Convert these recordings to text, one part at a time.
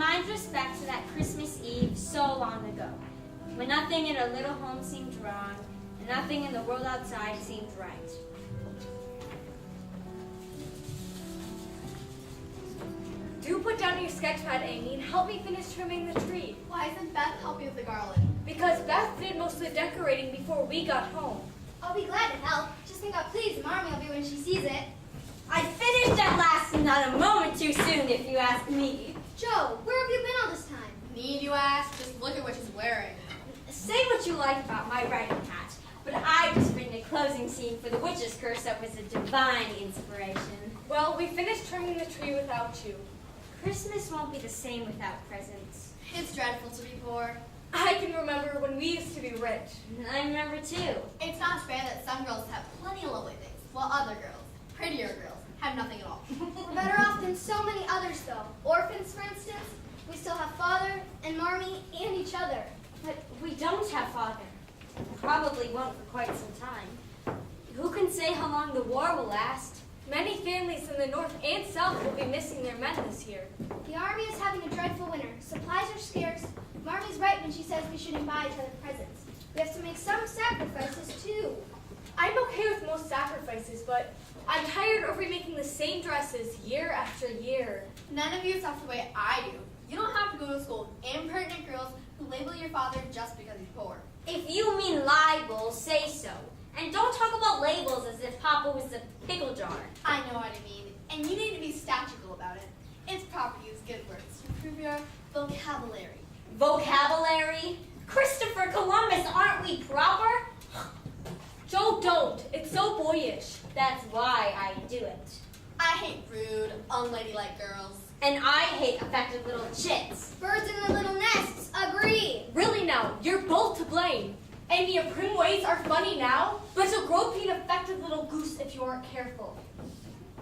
mind drifts back to that Christmas Eve so long ago, when nothing in our little home seemed wrong, and nothing in the world outside seemed right. Do put down your sketch pad, Amy, and help me finish trimming the tree. Why isn't Beth helping with the garland? Because Beth did most of the decorating before we got home. I'll be glad to help. Just think how pleased Mommy will be when she sees it. I finished at last, and not a moment too soon, if you ask me. Joe, where have you been all this time? Need you ask? Just look at what she's wearing. Say what you like about my writing hat, but I've just written a closing scene for The Witch's Curse that was a divine inspiration. Well, we finished trimming the tree without you. Christmas won't be the same without presents. It's dreadful to be poor. I can remember when we used to be rich. I remember too. It's not fair that some girls have plenty of lovely things, while other girls, prettier girls, have nothing at all. We're better off than so many others, though. Orphans, for instance. We still have Father and Mommy and each other. But we don't have Father. Probably won't for quite some time. Who can say how long the war will last? Many families in the north and south will be missing their men this year. The army is having a dreadful winter. Supplies are scarce. Mommy's right when she says we shouldn't buy each other presents. We have to make some sacrifices, too. I'm okay with most sacrifices, but I'm tired of remaking the same dresses year after year. None of you talk the way I do. You don't have to go to school with impertinent girls who label your father just because he's poor. If you mean libel, say so. And don't talk about labels as if Papa was a pickle jar. I know what I mean, and you need to be statical about it. It's proper to use good words to improve your vocabulary. Vocabulary? Christopher Columbus, aren't we proper? Joe, don't. It's so boyish. That's why I do it. I hate rude, unladylike girls. And I hate affected little chits. Birds in their little nests. Agree. Really now, you're both to blame. Amy, your prim ways are funny now, but you'll grow up to be an affected little goose if you aren't careful.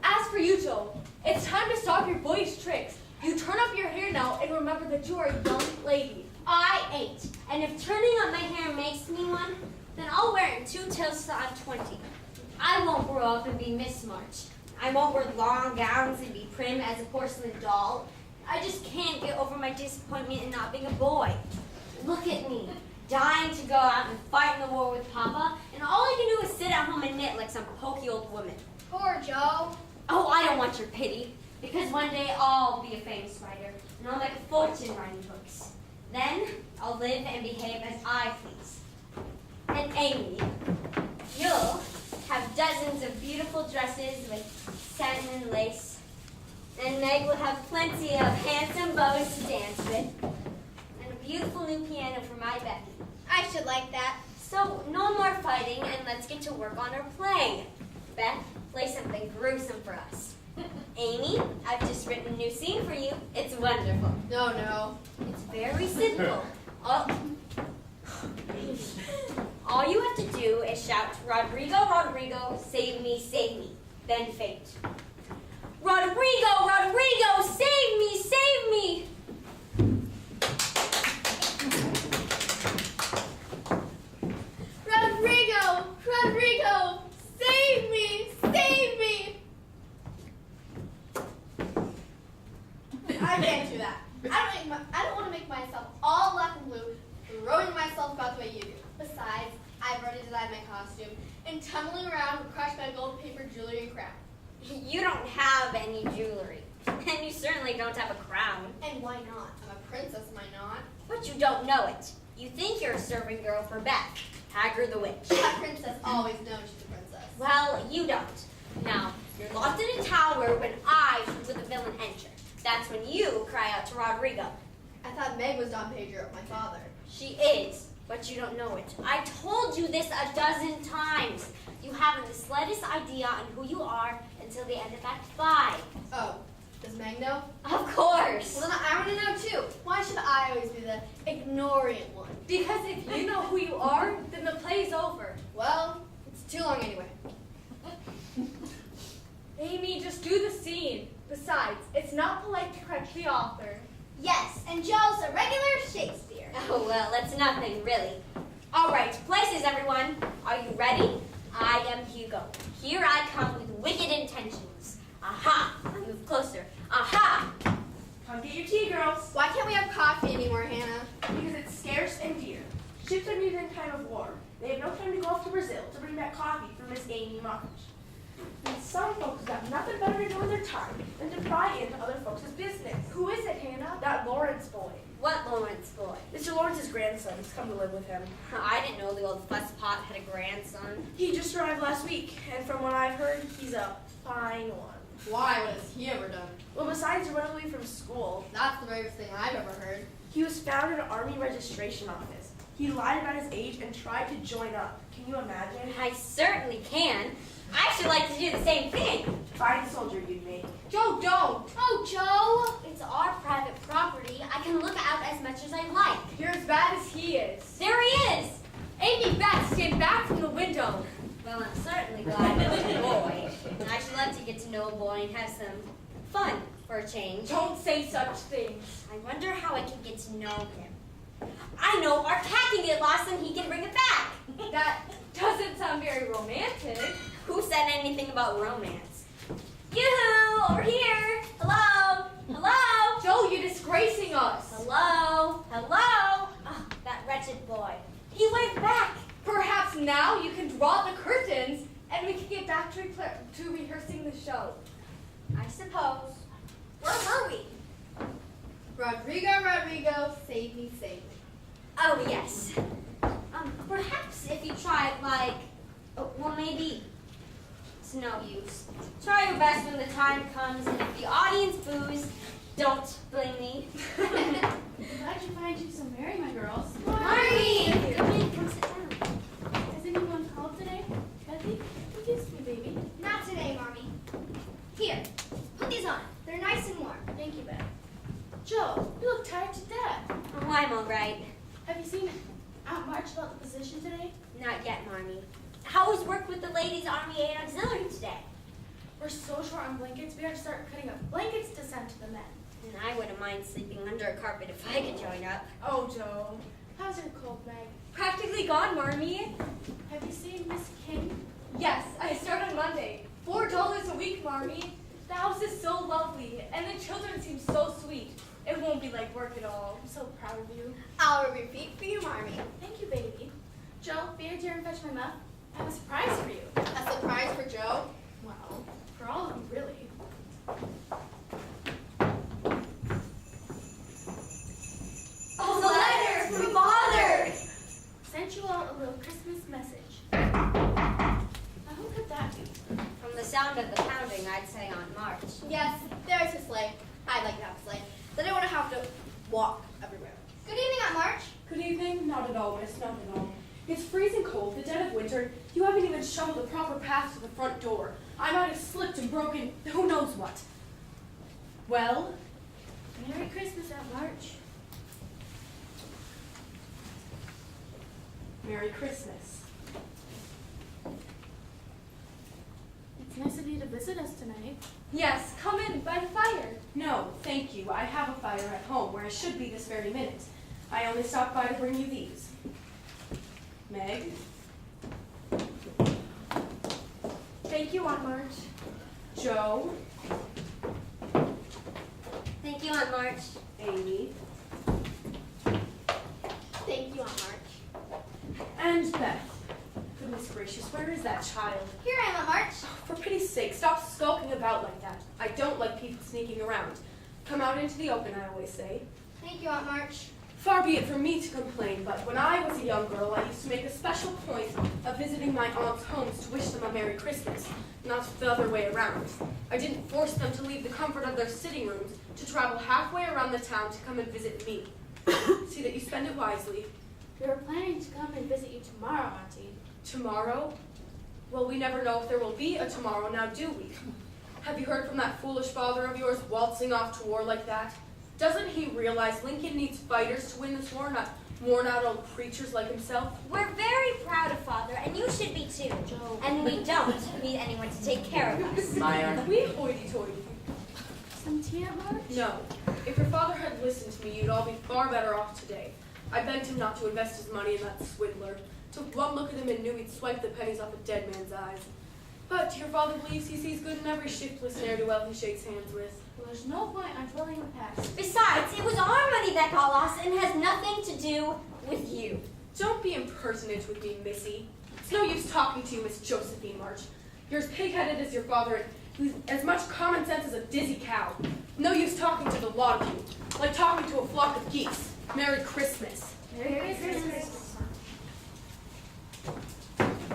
As for you, Joe, it's time to stop your boyish tricks. You turn up your hair now and remember that you are a young lady. I ain't. And if turning up my hair makes me one, then I'll wear it in 2 till I'm 20. I won't grow up and be Miss March. I won't wear long gowns and be prim as a porcelain doll. I just can't get over my disappointment in not being a boy. Look at me, dying to go out and fight in the war with Papa, and all I can do is sit at home and knit like some pokey old woman. Poor Joe. Oh, I don't want your pity, because one day I'll be a famous writer, and I'll make a fortune writing books. Then I'll live and behave as I please. And Amy, you'll have dozens of beautiful dresses with satin and lace, and Meg will have plenty of handsome bows to dance with, and a beautiful new piano for my Becky. I should like that. So, no more fighting, and let's get to work on our play. Beth, play something gruesome for us. Amy, I've just written a new scene for you. It's wonderful. No. It's very simple. All you have to do is shout, Rodrigo, Rodrigo, save me, then faint. Rodrigo, Rodrigo, save me, save me! Rodrigo! Rodrigo! Save me! Save me! I can't do that. I don't want to make myself all black and blue, throwing myself about the way you do. Besides, I've already designed my costume, and tumbling around would crush my gold paper jewelry and crown. You don't have any jewelry, and you certainly don't have a crown. And why not? I'm a princess, am I not? But you don't know it. You think you're a serving girl for Beth, Hagar the Witch. A princess always knows she's a princess. Well, you don't. Now, you're locked in a tower when I, with the villain, enter. That's when you cry out to Rodrigo. I thought Meg was Don Pedro, my father. She is, but you don't know it. I told you this a dozen times. You haven't the slightest idea on who you are until the end of Act 5. Oh, does Meg know? Of course. Well, then I want to know too. Why should I always be the ignorant one? Because if you know who you are, then the play's over. Well, it's too long anyway. Amy, just do the scene. Besides, it's not polite to correct the author. Yes, and Joe's a regular Shakespeare. Oh, well, that's nothing, really. All right, places, everyone. Are you ready? I am Hugo. Here I come with wicked intentions. Aha! Move closer. Aha! Come get your tea, girls. Why can't we have coffee anymore, Hannah? Because it's scarce and dear. Ships are needed in time of war. They have no time to go off to Brazil to bring back coffee for Miss Amy March. And some folks got nothing better to do with their time than to pry into other folks' business. Who is it, Hannah? That Lawrence boy. What Lawrence boy? Mr. Lawrence's grandson. He's come to live with him. I didn't know the old fusspot had a grandson. He just arrived last week, and from what I've heard, he's a fine one. Why? What has he ever done? Well, besides running away from school, That's the bravest thing I've ever heard. he was found at an army registration office. He lied about his age and tried to join up. Can you imagine? I certainly can. I should like to do the same thing. Fine soldier you'd make. Joe, don't. Oh, Joe, it's our private property. I can look out as much as I like. You're as bad as he is. There he is. Amy, Beth, stand back from the window. Well, I'm certainly glad he's a boy. I should love to get to know a boy and have some fun for a change. Don't say such things. I wonder how I can get to know him. I know our cat can get lost and he can bring it back. That doesn't sound very romantic. Who said anything about romance? Yoo-hoo! Over here! Hello! Hello! Joe, you're disgracing us. Hello! Hello! Oh, that wretched boy. He went back. Perhaps now you can draw the curtains and we can get back to rehearsing the show. I suppose. Where were we? Rodrigo, save me, save me. Oh, yes. Perhaps if you try it like, well, maybe it's no use. Try your best when the time comes, and if the audience boos, don't blame me. Glad you find you so merry, my girls. Marty! Come in, come sit down. Has anyone called today? Bethy, introduce me, baby. Not today, Mommy. Here, put these on. They're nice and warm. Thank you, Beth. Joe, you look tired to death. Oh, I'm all right. Have you seen Aunt March about the position today? Not yet, Marmy. How was work with the Ladies Army Aid Auxiliary today? We're so short on blankets, we have to start cutting up blankets to send to the men. And I wouldn't mind sleeping under a carpet if I could join up. Oh, Joe. How's your cold, Meg? Practically gone, Marmee. Have you seen Miss King? Yes, I start on Monday. $4 a week, Marmee. The house is so lovely, and the children seem so sweet. It won't be like work at all. I'm so proud of you. I'll repeat for you, Marmy. Thank you, baby. Joe, be here and fetch my muff. I have a surprise for you. A surprise for Joe? Well, for all of you, really. Oh, the letter from Father! Sent you all a little Christmas message. Now, who could that be? From the sound of the pounding, I'd say Aunt March. Yes, there's a sleigh. I'd like to have a sleigh. Then I want to have to walk everywhere. Good evening, Aunt March. Good evening. Not at all, miss, not at all. It's freezing cold, the dead of winter. You haven't even shoveled the proper path to the front door. I might have slipped and broken who knows what. Well? Merry Christmas, Aunt March. Merry Christmas. It's nice of you to visit us tonight. Yes, come in by the fire. No, thank you. I have a fire at home where I should be this very minute. I only stopped by to bring you these. Meg? Thank you, Aunt March. Joe? Thank you, Aunt March. Amy? Thank you, Aunt March. And Beth. Goodness gracious, where is that child? Here I am, Aunt March. For pity's sake, stop skulking about like that. I don't like people sneaking around. Come out into the open, I always say. Thank you, Aunt March. Far be it from me to complain, but when I was a young girl, I used to make a special point of visiting my aunts' homes to wish them a Merry Christmas, not the other way around. I didn't force them to leave the comfort of their sitting rooms to travel halfway around the town to come and visit me. See that you spend it wisely. We were planning to come and visit you tomorrow, Auntie. Tomorrow? Well, we never know if there will be a tomorrow, now do we? Have you heard from that foolish father of yours waltzing off to war like that? Doesn't he realize Lincoln needs fighters to win this war, not worn-out old preachers like himself? We're very proud of Father, and you should be too. Joe. And we don't need anyone to take care of us. My, aren't we hoity-toity? Some tea, Aunt March? No. If your father had listened to me, you'd all be far better off today. I begged him not to invest his money in that swindler. Took one look at him and knew he'd swipe the pennies off a dead man's eyes. But your father believes he sees good in every shiftless ne'er-do-well he shakes hands with. Well, there's no point on dwelling in the past. Besides, it was our money that got lost and has nothing to do with you. Don't be impertinent with me, Missy. It's no use talking to you, Miss Josephine March. You're as pig-headed as your father and with as much common sense as a dizzy cow. No use talking to the lot of you, like talking to a flock of geese. Merry Christmas. Merry Christmas.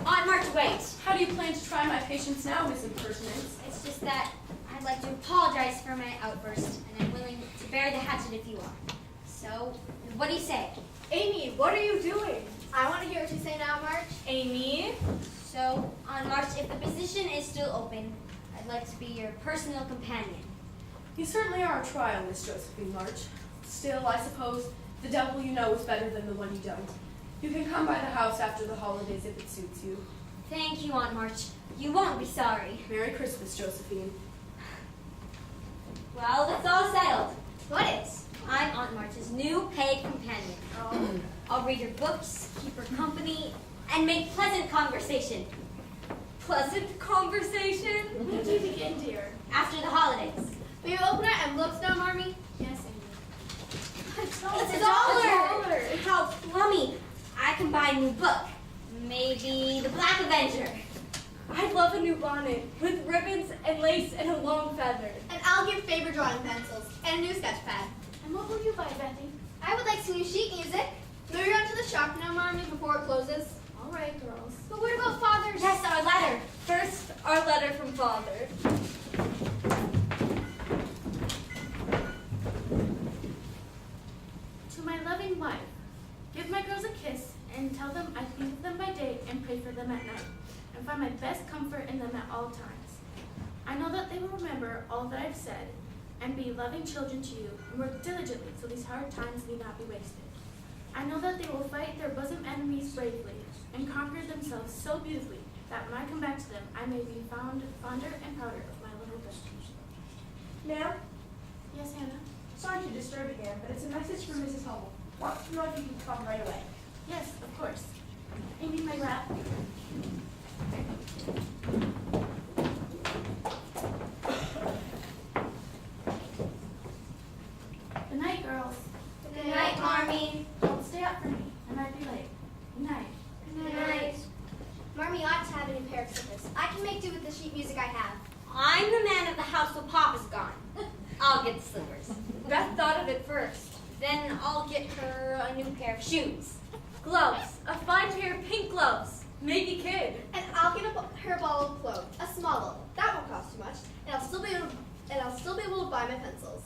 Aunt March, wait. How do you plan to try my patience now, Miss Impertinence? It's just that I'd like to apologize for my outburst, and I'm willing to bear the hatchet if you are. So, what do you say? Amy, what are you doing? I want to hear what you say now, March. Amy? So, on March, if the position is still open, I'd like to be your personal companion. You certainly are a trial, Miss Josephine March. Still, I suppose, the devil you know is better than the one you don't. You can come by the house after the holidays if it suits you. Thank you, Aunt March. You won't be sorry. Merry Christmas, Josephine. Well, that's all settled. What is? I'm Aunt March's new paid companion. I'll read her books, keep her company, and make pleasant conversation. Pleasant conversation? When do you begin, dear? After the holidays. Will you open our envelopes now, Marmee? Yes, Amy. It's $1. How plummy. I can buy a new book. Maybe The Black Avenger. I'd love a new bonnet with ribbons and lace and a long feather. And I'll give favorite drawing pencils and a new sketch pad. And what will you buy, Betty? I would like some new sheet music. May we run to the shop now, Marmee, before it closes? All right, girls. But what about Father's? Yes, our letter. First, our letter from Father. To my loving wife, give my girls a kiss and tell them I think of them by day and pray for them at night, and find my best comfort in them at all times. I know that they will remember all that I've said and be loving children to you and work diligently so these hard times need not be wasted. I know that they will fight their bosom enemies bravely and conquer themselves so beautifully that when I come back to them, I may be found fonder and prouder of my little Betty. Ma'am, Yes, Hannah? sorry to disturb again, but it's a message from Mrs. Hummel. Wants to know if you can come right away. Yes, of course. Amy, my wrap. Good night, girls. Good night, Marmee. Don't stay up for me. I might be late. Good night. Good night. Marmee ought to have a new pair of slippers. I can make do with the sheet music I have. I'm the man of the house while Papa's gone. I'll get the slippers. Beth thought of it first. Then I'll get her a new pair of shoes. Gloves. A fine pair of pink gloves. Maybe kid. And I'll get her a bottle of clothes, a small bottle. That won't cost too much, and I'll still be able to buy my pencils.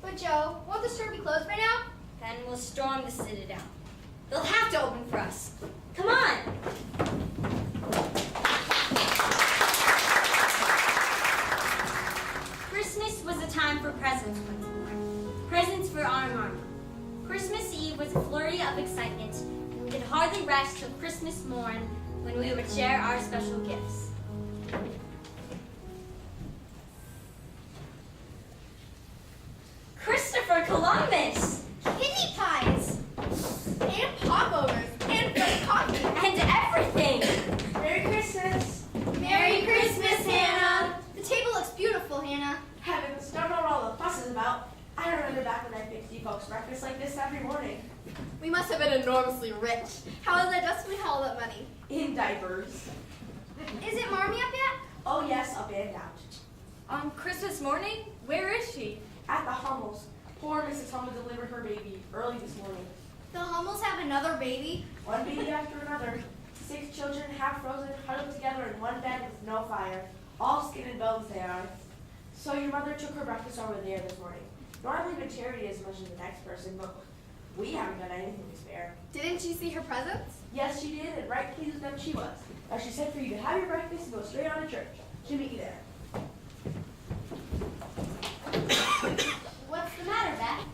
But Joe, won't the store be closed by now? Then we'll storm the Citadel. They'll have to open for us. Come on. Christmas was a time for presents once more. Presents for our Marmee. Christmas Eve was a flurry of excitement, and we could hardly rest till Christmas morn when we would share our special gifts. Christopher Columbus! Kidney pies! And popovers, and fresh coffee. And everything! Merry Christmas! Merry Christmas, Hannah! The table looks beautiful, Hannah. Heavens, don't know what all the fuss is about. I remember back when I fixed you folks breakfast like this every morning. We must have been enormously rich. How is it just we had all that money? In diapers. Is it Marmee up yet? Oh yes, up and out. On Christmas morning? Where is she? At the Hummels. Poor Mrs. Hummel delivered her baby early this morning. The Hummels have another baby. One baby after another. 6 children, half frozen, huddled together in one bed with no fire. All skin and bones they are. So your mother took her breakfast over there this morning. Normally been charity as much as the next person, but we haven't done anything to spare. Didn't you see her presents? Yes, she did, and right pleased with them she was. Now she said for you to have your breakfast and go straight on to church. She'll meet you there. What's the matter, Beth?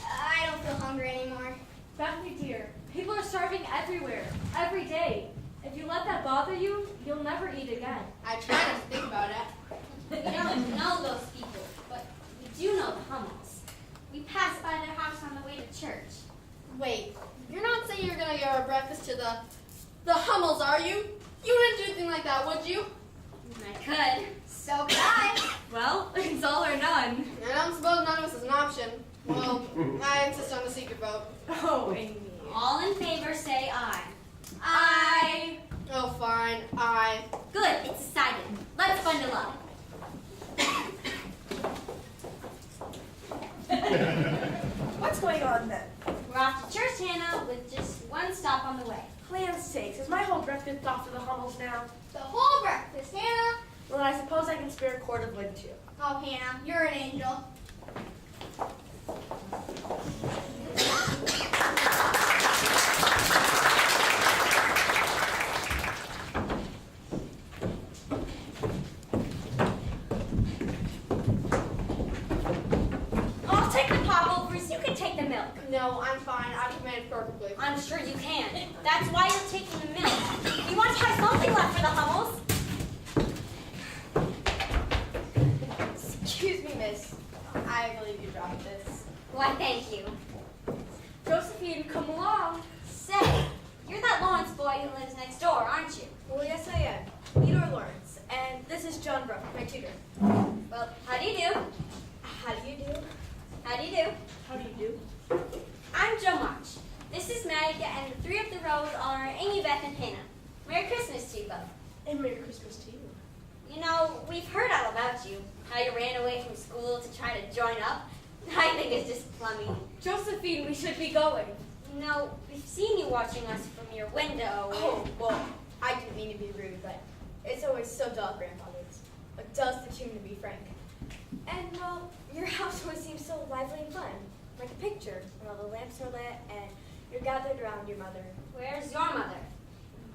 I don't feel hungry anymore. Bethany dear, people are starving everywhere, every day. If you let that bother you, you'll never eat again. I try not to think about it. We don't know those people, but we do know the Hummels. We passed by their house on the way to church. Wait, you're not saying you're gonna give our breakfast to the Hummels, are you? You wouldn't do anything like that, would you? I could. So could I. Well, it's all or none. I don't suppose none of us is an option. Well, I insist need to vote. Oh, Amy. All in favor say aye. I. Oh, fine. I. Good, it's decided. Let's bundle up. What's going on then? We're off to church, Hannah, with just one stop on the way. Land's sakes, is my whole breakfast off to the Hummels now? The whole breakfast, Hannah. Well, I suppose I can spare a quart of wood too. Oh, Hannah, you're an angel. I'll take the popovers, you can take the milk. No, I'm fine. I can manage perfectly. I'm sure you can. That's why you're taking the milk. You want to have something left for the Hummels? Excuse me, miss. I believe you dropped this. Why, thank you. Josephine, come along. Say, you're that Lawrence boy who lives next door, aren't you? Well, yes, I am. Theodore Lawrence. And this is John Brooke, my tutor. Well, how do you do? How do you do? How do you do? How do you do? I'm Joe March. This is Meg, and the three up the road are Amy, Beth, and Hannah. Merry Christmas to you both. And Merry Christmas to you. You know, we've heard all about you. How you ran away from school to try to join up. I think it's just plummy. Josephine, we should be going. You know, we've seen you watching us from your window. Oh, well, I didn't mean to be rude, but it's always so dull, grandfathers. It does the tune, to be frank. And, well, your house always seems so lively and fun. Like a picture, when all the lamps are lit and you're gathered around your mother. Where's your mother?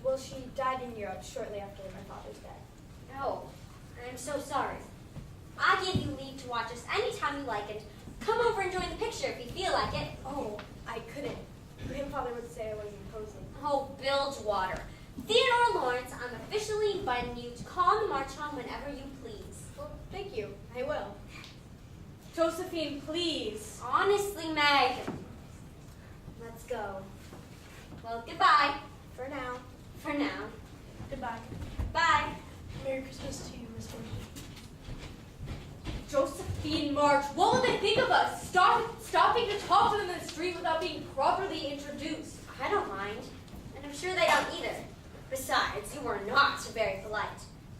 Well, she died in Europe shortly after my father's death. Oh, I'm so sorry. I give you leave to watch us anytime you like it. Come over and join the picture if you feel like it. Oh, I couldn't. Grandfather would say I wasn't imposing. Oh, Bilgewater. Theodore Lawrence, I'm officially inviting you to call on the march home whenever you please. Well, thank you. I will. Josephine, please. Honestly, Meg. Let's go. Well, goodbye. For now. For now. Goodbye. Bye. Merry Christmas to you, Mr. Josephine March, what will they think of us? Stopping to talk to them in the street without being properly introduced. I don't mind. And I'm sure they don't either. Besides, you were not very polite.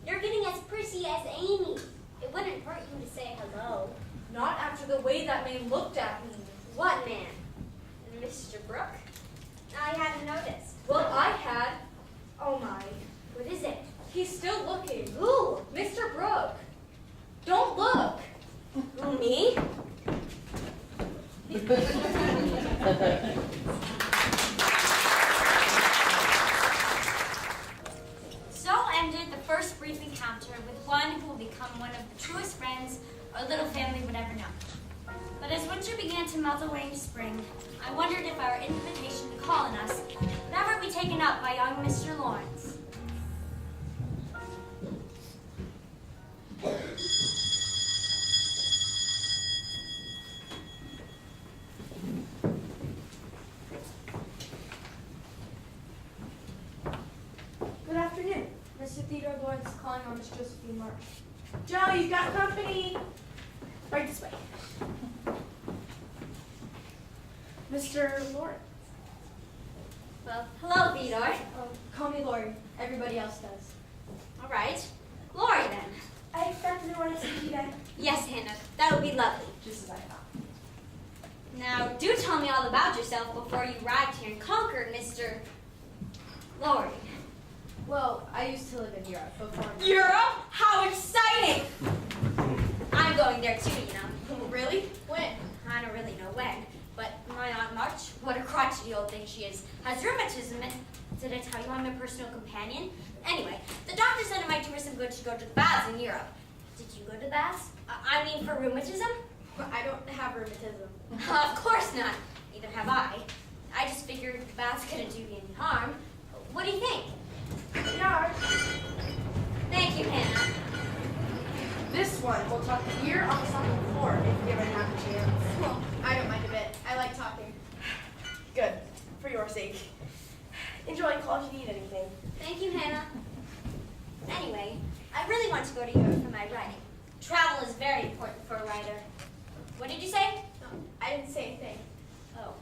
You're getting as prissy as Amy. It wouldn't hurt you to say hello. Not after the way that man looked at me. What man? Mr. Brooke? I hadn't noticed. Well, I had. Oh my. What is it? He's still looking. Who? Mr. Brooke. Don't look. Who, me? So ended the first brief encounter with one who will become one of the truest friends our little family would ever know. But as winter began to melt away into spring, I wondered if our invitation to call on us would ever be taken up by young Mr. Lawrence. Good afternoon. Mr. Theodore Lawrence calling on Miss Josephine March. Joe, you've got company. Right this way. Mr. Lawrence. Well, hello, Theodore. Oh, call me Lori. Everybody else does. All right. Lori, then. I expected to want to see you then. Yes, Hannah. That would be lovely. Just as I thought. Now, do tell me all about yourself before you arrived here and conquered Mr. Lori. Well, I used to live in Europe before. Europe? How exciting! I'm going there too, you know. Really? When? I don't really know when. But my Aunt March, what a crotchety old thing she is, has rheumatism and did I tell you I'm a personal companion? Anyway, the doctor said it might do her some good to go to the baths in Europe. Did you go to the baths? I mean for rheumatism? I don't have rheumatism. Of course not. Neither have I. I just figured the baths couldn't do you any harm. What do you think? Yeah. Thank you, Hannah. This one will talk here on the second floor if given half a chance. Well, I don't mind a bit. I like talking. Good. For your sake. Enjoy. Call if you need anything. Thank you, Hannah. Anyway, I really want to go to Europe for my writing. Travel is very important for a writer. What did you say? No, I didn't say a thing. Oh.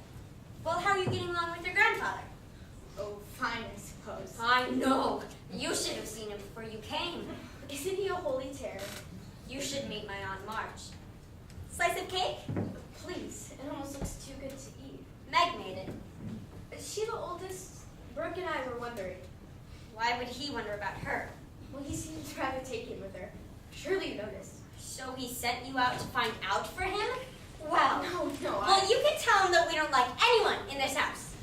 would he wonder about her? Well, he seems rather taken with her. Surely you noticed. So he sent you out to find out for him? Well, No, well, you can tell him that we don't like anyone in this house.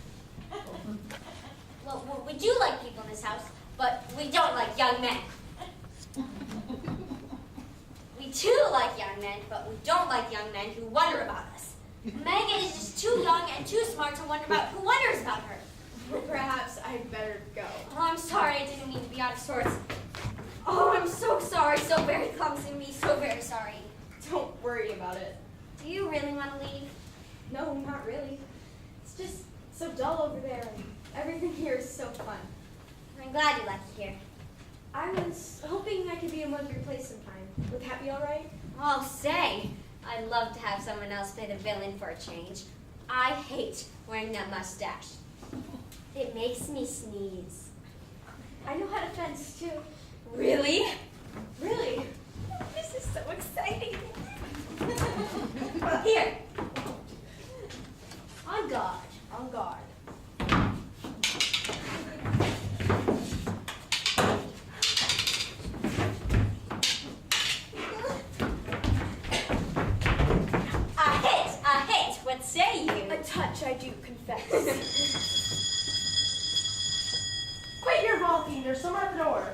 Well, we do like people in this house, but we don't like young men. We do like young men, but we don't like young men who wonder about us. Megan is just too young and too smart to wonder about who wonders about her. Perhaps I'd better go. Oh, I'm sorry, I didn't mean to be out of sorts. Oh, I'm so sorry, so very clumsy of me, so very sorry. Don't worry about it. Do you really want to leave? No, not really. It's just so dull over there, and everything here is so fun. I'm glad you like it here. I was hoping I could be in one of your plays sometime. Would that be all right? Oh, say, I'd love to have someone else play the villain for a change. I hate wearing that mustache. It makes me sneeze. I know how to fence, too. Really? Really? This is so exciting. Here. On guard. On guard. A hit. What say you? A touch, I do confess. Quit your vaulting, there's someone at the door.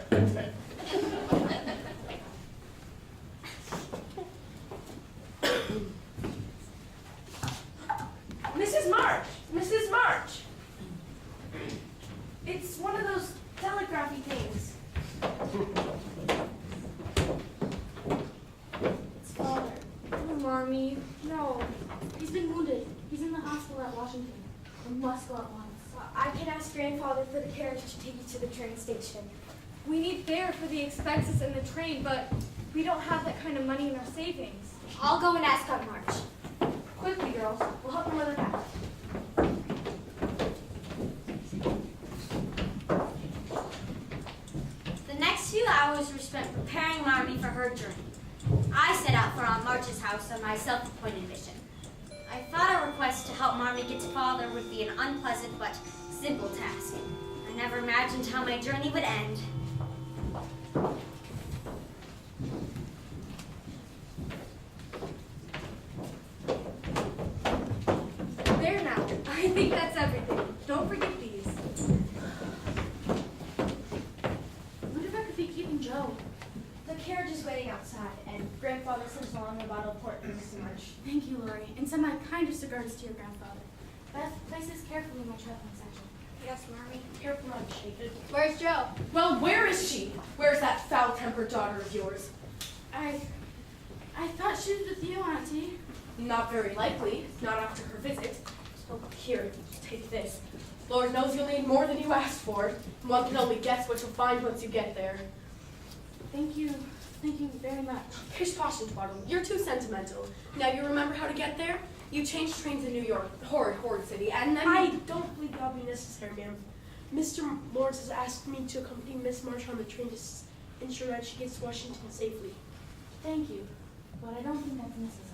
Mrs. March! Mrs. March! It's one of those telegraphy things. It's father. Oh, Mommy. No. He's been wounded. He's in the hospital at Washington. We must go at once. I can ask grandfather for the carriage to take you to the train station. We need fare for the expenses in the train, but we don't have that kind of money in our savings. I'll go and ask Aunt March. Quickly, girls. We'll help your mother pack. The next few hours were spent preparing Marmee for her journey. I set out for Aunt March's house on my self-appointed mission. I thought a request to help Marmee get to father would be an unpleasant but simple task. I never imagined how my journey would end. There now. I think that's everything. Don't forget these. What if I could be keeping Joe? The carriage is waiting outside, and grandfather sends along a bottle of port for Mr. March. Thank you, Lori. And send my kindest regards to your grandfather. Beth, place this carefully in my traveling satchel. Yes, Marmee. Careful not to shake it. Where's Joe? Well, where is she? Where's that foul-tempered daughter of yours? I thought she was with you, Auntie. Not very likely, not after her visit. So here, take this. Lord knows you'll need more than you asked for. One can only guess what you'll find once you get there. Thank you. Thank you very much. Pish posh, Bottom. You're too sentimental. Now you remember how to get there? You changed trains in New York, horrid city, and then I don't believe that'll be necessary, ma'am. Mr. Lawrence has asked me to accompany Miss March on the train to ensure that she gets to Washington safely. Thank you. But I don't think that's necessary.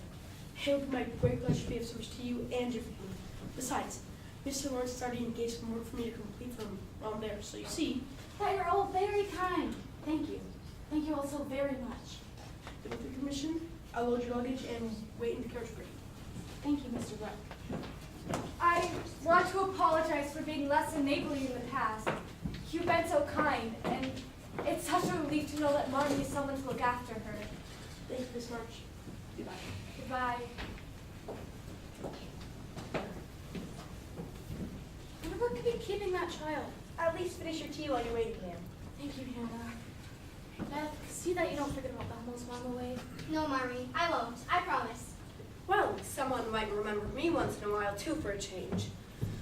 It would be my great pleasure to be of service to you and your family. Besides, Mr. Lawrence has already engaged some work for me to complete from on there, so you see, But you're all very kind. Thank you. Thank you all so very much. with your permission, I'll load your luggage and wait in the carriage for you. Thank you, Mr. Brett. I want to apologize for being less than neighborly in the past. You've been so kind, and it's such a relief to know that Marmee is someone to look after her. Thank you, Miss March. Goodbye. Goodbye. Whoever could be keeping that child? At least finish your tea while you're waiting, ma'am. Thank you, Hannah. Beth, see that you don't forget about Belmo's mom away. No, Marmee, I won't. I promise. Well, someone might remember me once in a while, too, for a change.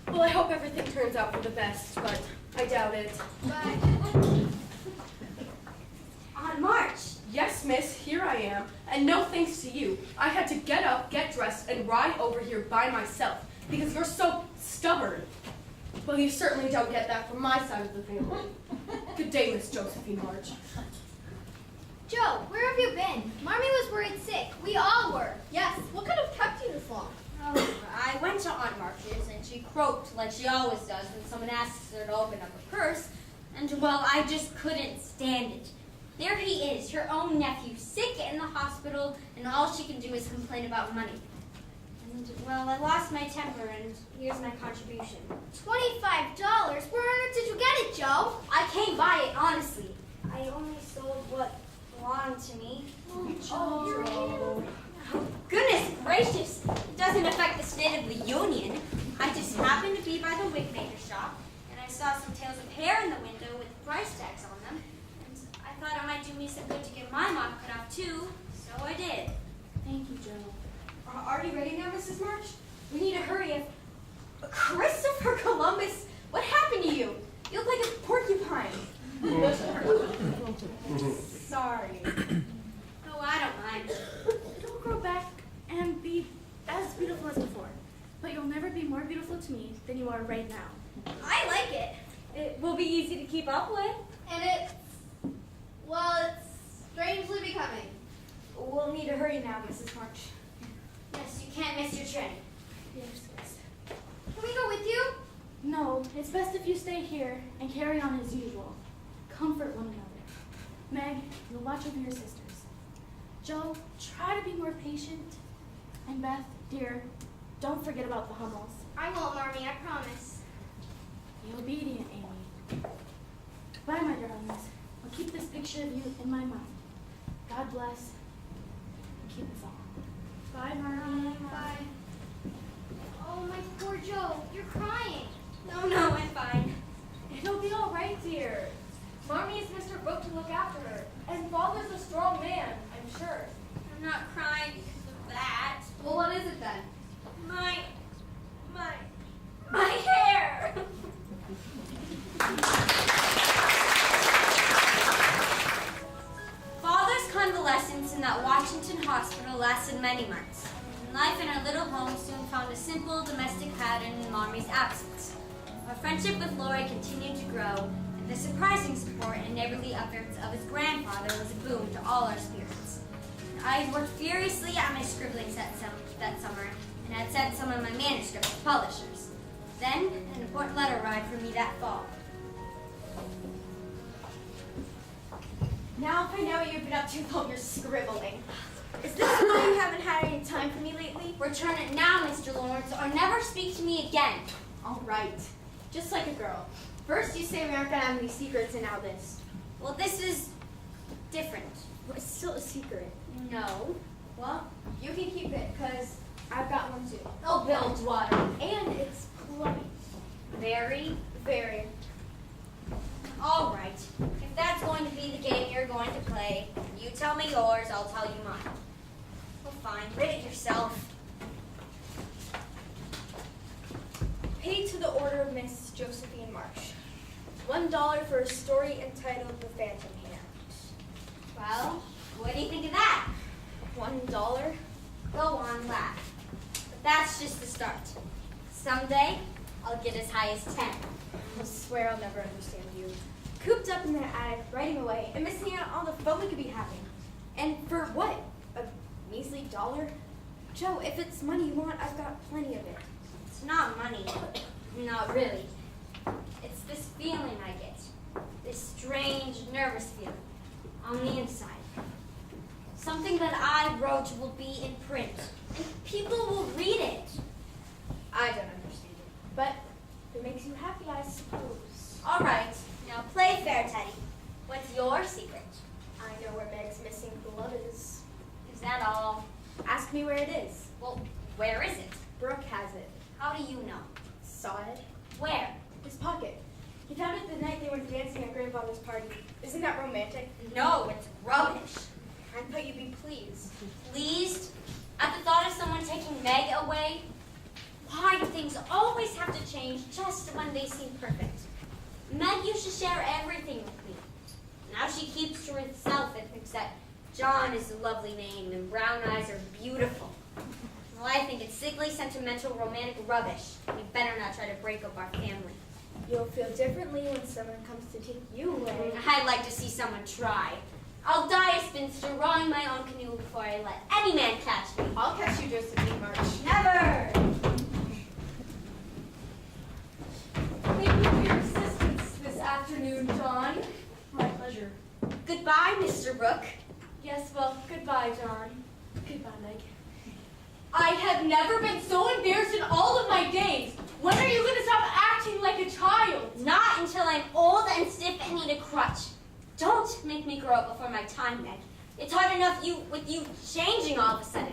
Well, I hope everything turns out for the best, but I doubt it. Bye. Aunt March. Yes, miss, here I am. And no thanks to you. I had to get up, get dressed, and ride over here by myself, because you're so stubborn. Well, you certainly don't get that from my side of the family. Good day, Miss Josephine March. Joe, where have you been? Marmee was worried sick. We all were. Yes, what could have kept you this long? Oh, I went to Aunt March's, and she croaked like she always does when someone asks her to open up her purse. And, well, I just couldn't stand it. There he is, her own nephew, sick in the hospital, and all she can do is complain about money. And, well, I lost my temper, and here's my contribution. $25? Where on earth did you get it, Joe? I came by it, honestly. I only sold what belonged to me. Joe. Oh, goodness gracious! It doesn't affect the state of the union. I just happened to be by the wig maker shop, and I saw some tails of hair in the window with price tags on them, and I thought it might do me some good to get my mop cut off too, so I did. Thank you, Joe. Are you ready now, Mrs. March? We need to hurry. Christopher Columbus, what happened to you? You look like a porcupine. Sorry. Oh, I don't mind. You'll grow back and be as beautiful as before. But you'll never be more beautiful to me than you are right now. I like it. It will be easy to keep up with. And it's strangely becoming. We'll need to hurry now, Mrs. March. Yes, you can't miss your train. Yes, yes. Can we go with you? No, it's best if you stay here and carry on as usual. Comfort one another. Meg, you'll watch over your sisters. Joe, try to be more patient. And Beth, dear, don't forget about the Hummels. I won't, Marmee, I promise. Be obedient, Amy. Bye, my darlings. I'll keep this picture of you in my mind. God bless and keep us all. Bye, Marlene. Bye. Oh, my poor Joe, you're crying. No, I'm fine. It'll be all right, dear. Mommy is Mr. Book to look after her, and Father's a strong man, I'm sure. I'm not crying because of that. Well, what is it then? My hair! Father's convalescence in that Washington hospital lasted many months. And life in our little home soon found a simple domestic pattern in Mommy's absence. Our friendship with Lori continued to grow, and the surprising support and neighborly efforts of his grandfather was a boon to all our spirits. I had worked furiously at my scribblings that summer, and had sent some of my manuscripts to publishers. Then, an important letter arrived for me that fall. Now I know what you've been up to while you're scribbling. Is this why you haven't had any time for me lately? Return it now, Mr. Lawrence, or never speak to me again. All right. Just like a girl. First you say we aren't going to have any secrets, and now this. Well, this is different. Well, it's still a secret. No. Well, you can keep it, because I've got one too. Oh, Bilgewater. And it's plumbing. Very. Very. All right. If that's going to be the game you're going to play, you tell me yours, I'll tell you mine. Well, fine. Read it yourself. Paid to the order of Miss Josephine March. $1 for a story entitled The Phantom Hand. Well, what do you think of that? $1? Go on, laugh. But that's just the start. Someday, I'll get as high as 10. I swear I'll never understand you. Cooped up in that attic, writing away, and missing out on all the fun we could be having. And for what? A measly $1? Joe, if it's money you want, I've got plenty of it. It's not money. Not really. It's this feeling I get. This strange, nervous feeling on the inside. Something that I wrote will be in print, and people will read it. I don't understand it. But if it makes you happy, I suppose. All right, now play fair, Teddy. What's your secret? I know where Meg's missing glove is. Is that all? Ask me where it is. Well, where is it? Brooke has it. How do you know? Saw it. Where? His pocket. He found it the night they were dancing at grandfather's party. Isn't that romantic? No, it's rubbish. I thought you'd be pleased. Pleased? At the thought of someone taking Meg away? Why do things always have to change just when they seem perfect? Meg used to share everything with me. Now she keeps to herself and thinks that John is a lovely name and brown eyes are beautiful. Well, I think it's sickly, sentimental, romantic rubbish. We better not try to break up our family. You'll feel differently when someone comes to take you away. I'd like to see someone try. I'll die a spinster rowing my own canoe before I let any man catch me. I'll catch you, Josephine March. Never! Thank you for your assistance this afternoon, John. Brooke. Yes, well, goodbye, John. Goodbye, Meg. I have never been so embarrassed in all of my days. When are you going to stop acting like a child? Not until I'm old and stiff and need a crutch. Don't make me grow up before my time, Meg. It's hard enough with you changing all of a sudden.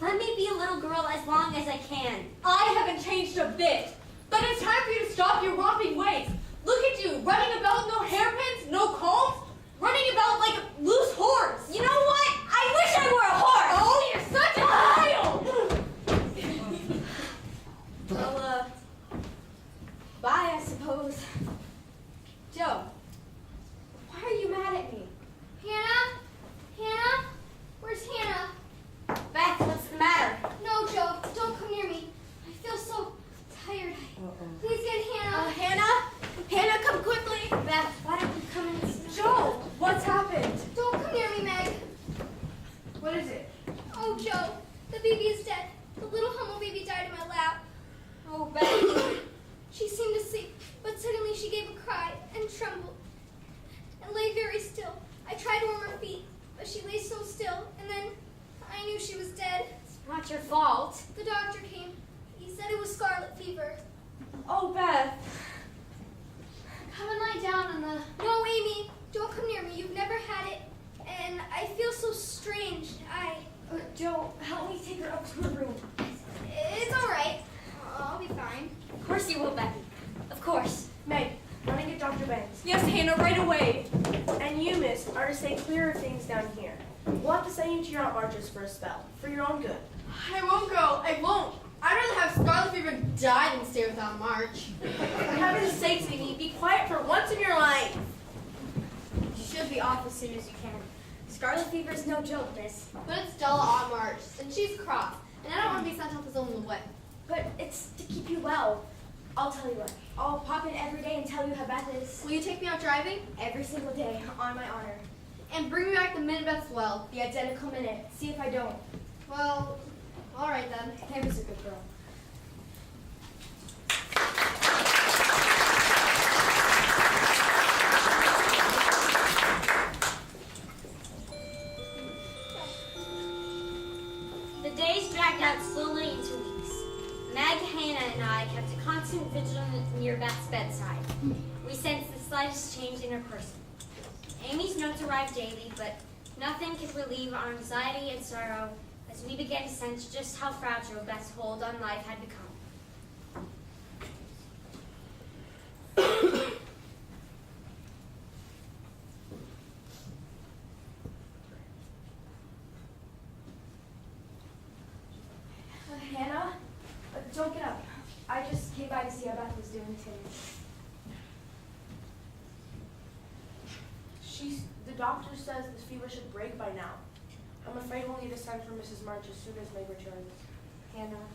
Let me be a little girl as long as I can. I haven't changed a bit. But it's time for you to stop your romping ways. Look at you, running about no hairpins, no combs, running about like a loose horse. You know what? I wish I were a horse! Oh, you're such a child! Well, bye, I suppose. Joe, why are you mad at me? Hannah? Hannah? Where's Hannah? Beth, what's the matter? No, Joe, don't come near me. I feel so tired. Please get Hannah. Hannah? Hannah, come quickly. Beth, why don't you come in and see? Joe, what's happened? Don't come near me, Meg. What is it? Oh, Joe, the baby is dead. The little homo baby died in my lap. Oh, Beth. She seemed asleep, but suddenly she gave a cry and trembled and lay very still. I tried to warm her feet, but she lay so still, and then I knew she was dead. It's not your fault. The doctor came. He said it was scarlet fever. Oh, Beth. Come and lie down on the... No, Amy, don't come near me. You've never had it, and I feel so strange. Joe, help me take her up to her room. It's all right. I'll be fine. Of course you will, Becky. Of course. Meg, run and get Dr. Banks. Yes, Hannah, right away. And you, miss, are to stay clear of things down here. We'll have to send you to your Aunt March's for a spell, for your own good. I won't go. I won't. I'd rather have scarlet fever and die than stay without March. For heaven's sakes, Amy, be quiet for once in your life. You should be off as soon as you can. Scarlet fever is no joke, miss. But it's Stella on March, and she's cross, and I don't want to be sent off as only way. But it's to keep you well. I'll tell you what. I'll pop in every day and tell you how Beth is. Will you take me out driving? Every single day, on my honor. And bring me back the minute Beth's well. The identical minute. See if I don't. Well, all right then. Hannah's a good girl. The days dragged out slowly into weeks. Meg, Hannah, and I kept a constant vigil near Beth's bedside. We sensed the slightest change in her person. Amy's notes arrived daily, but nothing could relieve our anxiety and sorrow as we began to sense just how fragile Beth's hold on life had become. Hannah? Don't get up. I just came by to see how Beth was doing today. The doctor says this fever should break by now. I'm afraid we'll need to send for Mrs. March as soon as Meg returns. Hannah.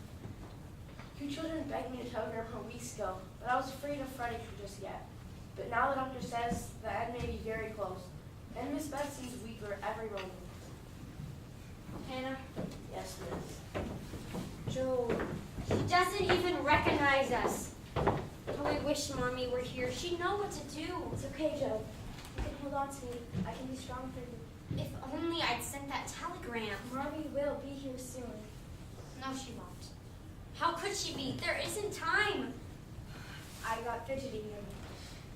You children begged me to telegram her weeks ago, but I was afraid of fretting her just yet. But now the doctor says the end may be very close, and Miss Beth seems weaker every moment. Hannah? Yes, Miss. Joe. She doesn't even recognize us. Oh, I wish Mommy were here. She'd know what to do. It's okay, Joe. You can hold on to me. I can be strong for you. If only I'd sent that telegram. Marmy will be here soon. No, she won't. How could she be? There isn't time. I got fidgety and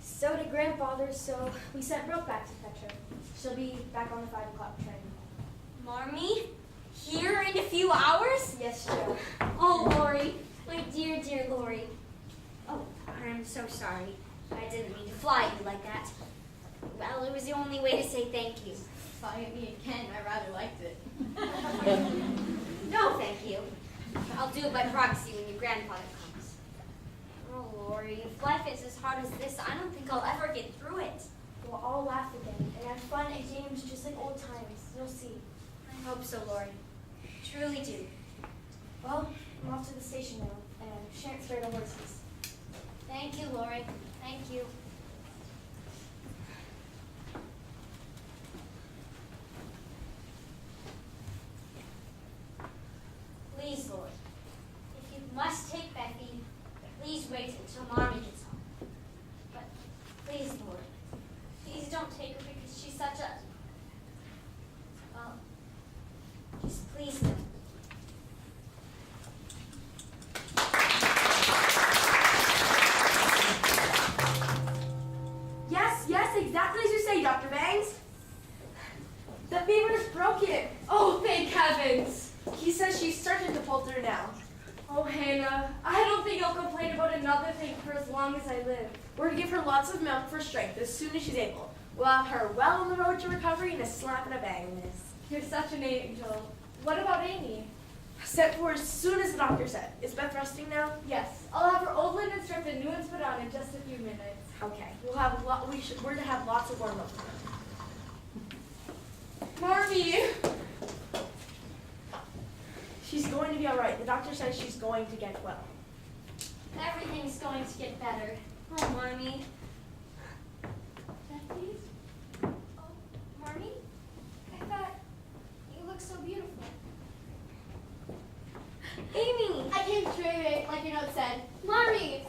so did Grandfather, so we sent Brooke back to fetch her. She'll be back on the 5 o'clock train. Mommy? Here in a few hours? Yes, Joe. Oh, Lori. My dear, dear Lori. Oh, I'm so sorry. I didn't mean to fly you like that. Well, it was the only way to say thank you. Fly at me again. I rather liked it. No, thank you. I'll do it by proxy when your grandfather comes. Oh, Lori, if life is as hard as this, I don't think I'll ever get through it. We'll all laugh again and have fun and games just like old times. You'll see. I hope so, Lori. Truly do. Well, I'm off to the station now and shan't spare the horses. Thank you, Lori. Thank you. Please, Lord, if you must take Becky, please wait until Mommy gets home. But please, Lord, please don't take her because she's such a I don't think I'll complain about another thing for as long as I live. We're to give her lots of milk for strength as soon as she's able. We'll have her well on the road to recovery and a slap and a bang, miss. You're such an angel. What about Amy? Sent for as soon as the doctor said. Is Beth resting now? Yes, I'll have her old linen stripped and new ones put on in just a few minutes. Okay. We'll have we're to have lots of warm milk. Marmy! She's going to be all right. The doctor says she's going to get well. Everything's going to get better. Oh, Mommy. Bethany? Oh, Marmy? I thought you looked so beautiful. Amy! I came straight like your note said. Marmy!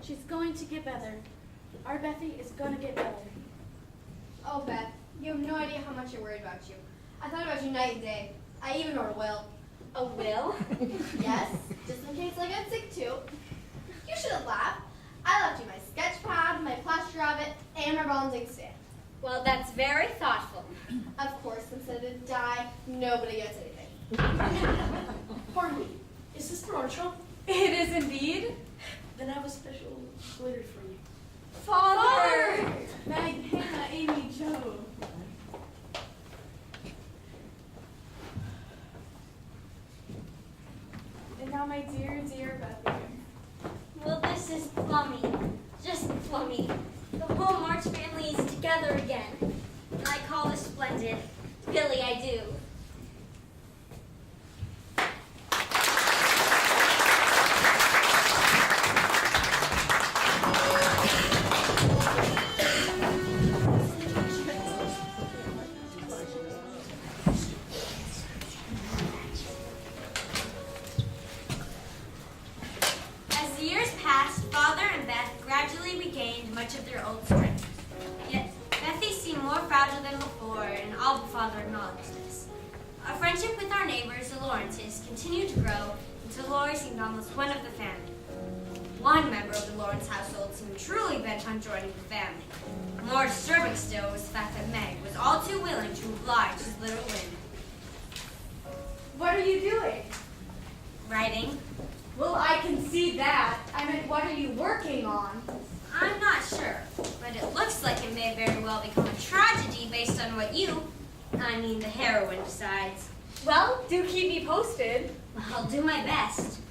She's going to get better. Our Bethy is going to get better. Oh, Beth, you have no idea how much I worried about you. I thought about you night and day. I even wrote a will. A will? Yes, just in case I got sick too. You shouldn't laugh. I left you my sketch pad, my plaster of it, and my bronzing stamp. Well, that's very thoughtful. Of course, since I didn't die, nobody gets anything. Pardon me. Is this the Marshall? It is indeed. Then I have a special glitter for you. Father! Meg, Hannah, Amy, Joe. And now my dear, dear Bethany. Well, this is plummy. Just plummy. The whole March family is together again. And I call this splendid. Really, I do. As the years passed, Father and Beth gradually regained much of their old strength. Yet, Bethy seemed more fragile than before, and all but Father acknowledged this. Our friendship with our neighbors, the Lawrences, continued to grow until Lori seemed almost one of the family. One member of the Lawrence household seemed truly bent on joining the family. More disturbing still was the fact that Meg was all too willing to oblige his little Lynn. What are you doing? Writing? Well, I can see that. I meant, what are you working on? I'm not sure, but it looks like it may very well become a tragedy based on what I mean the heroine, decides. Well, do keep me posted. I'll do my best.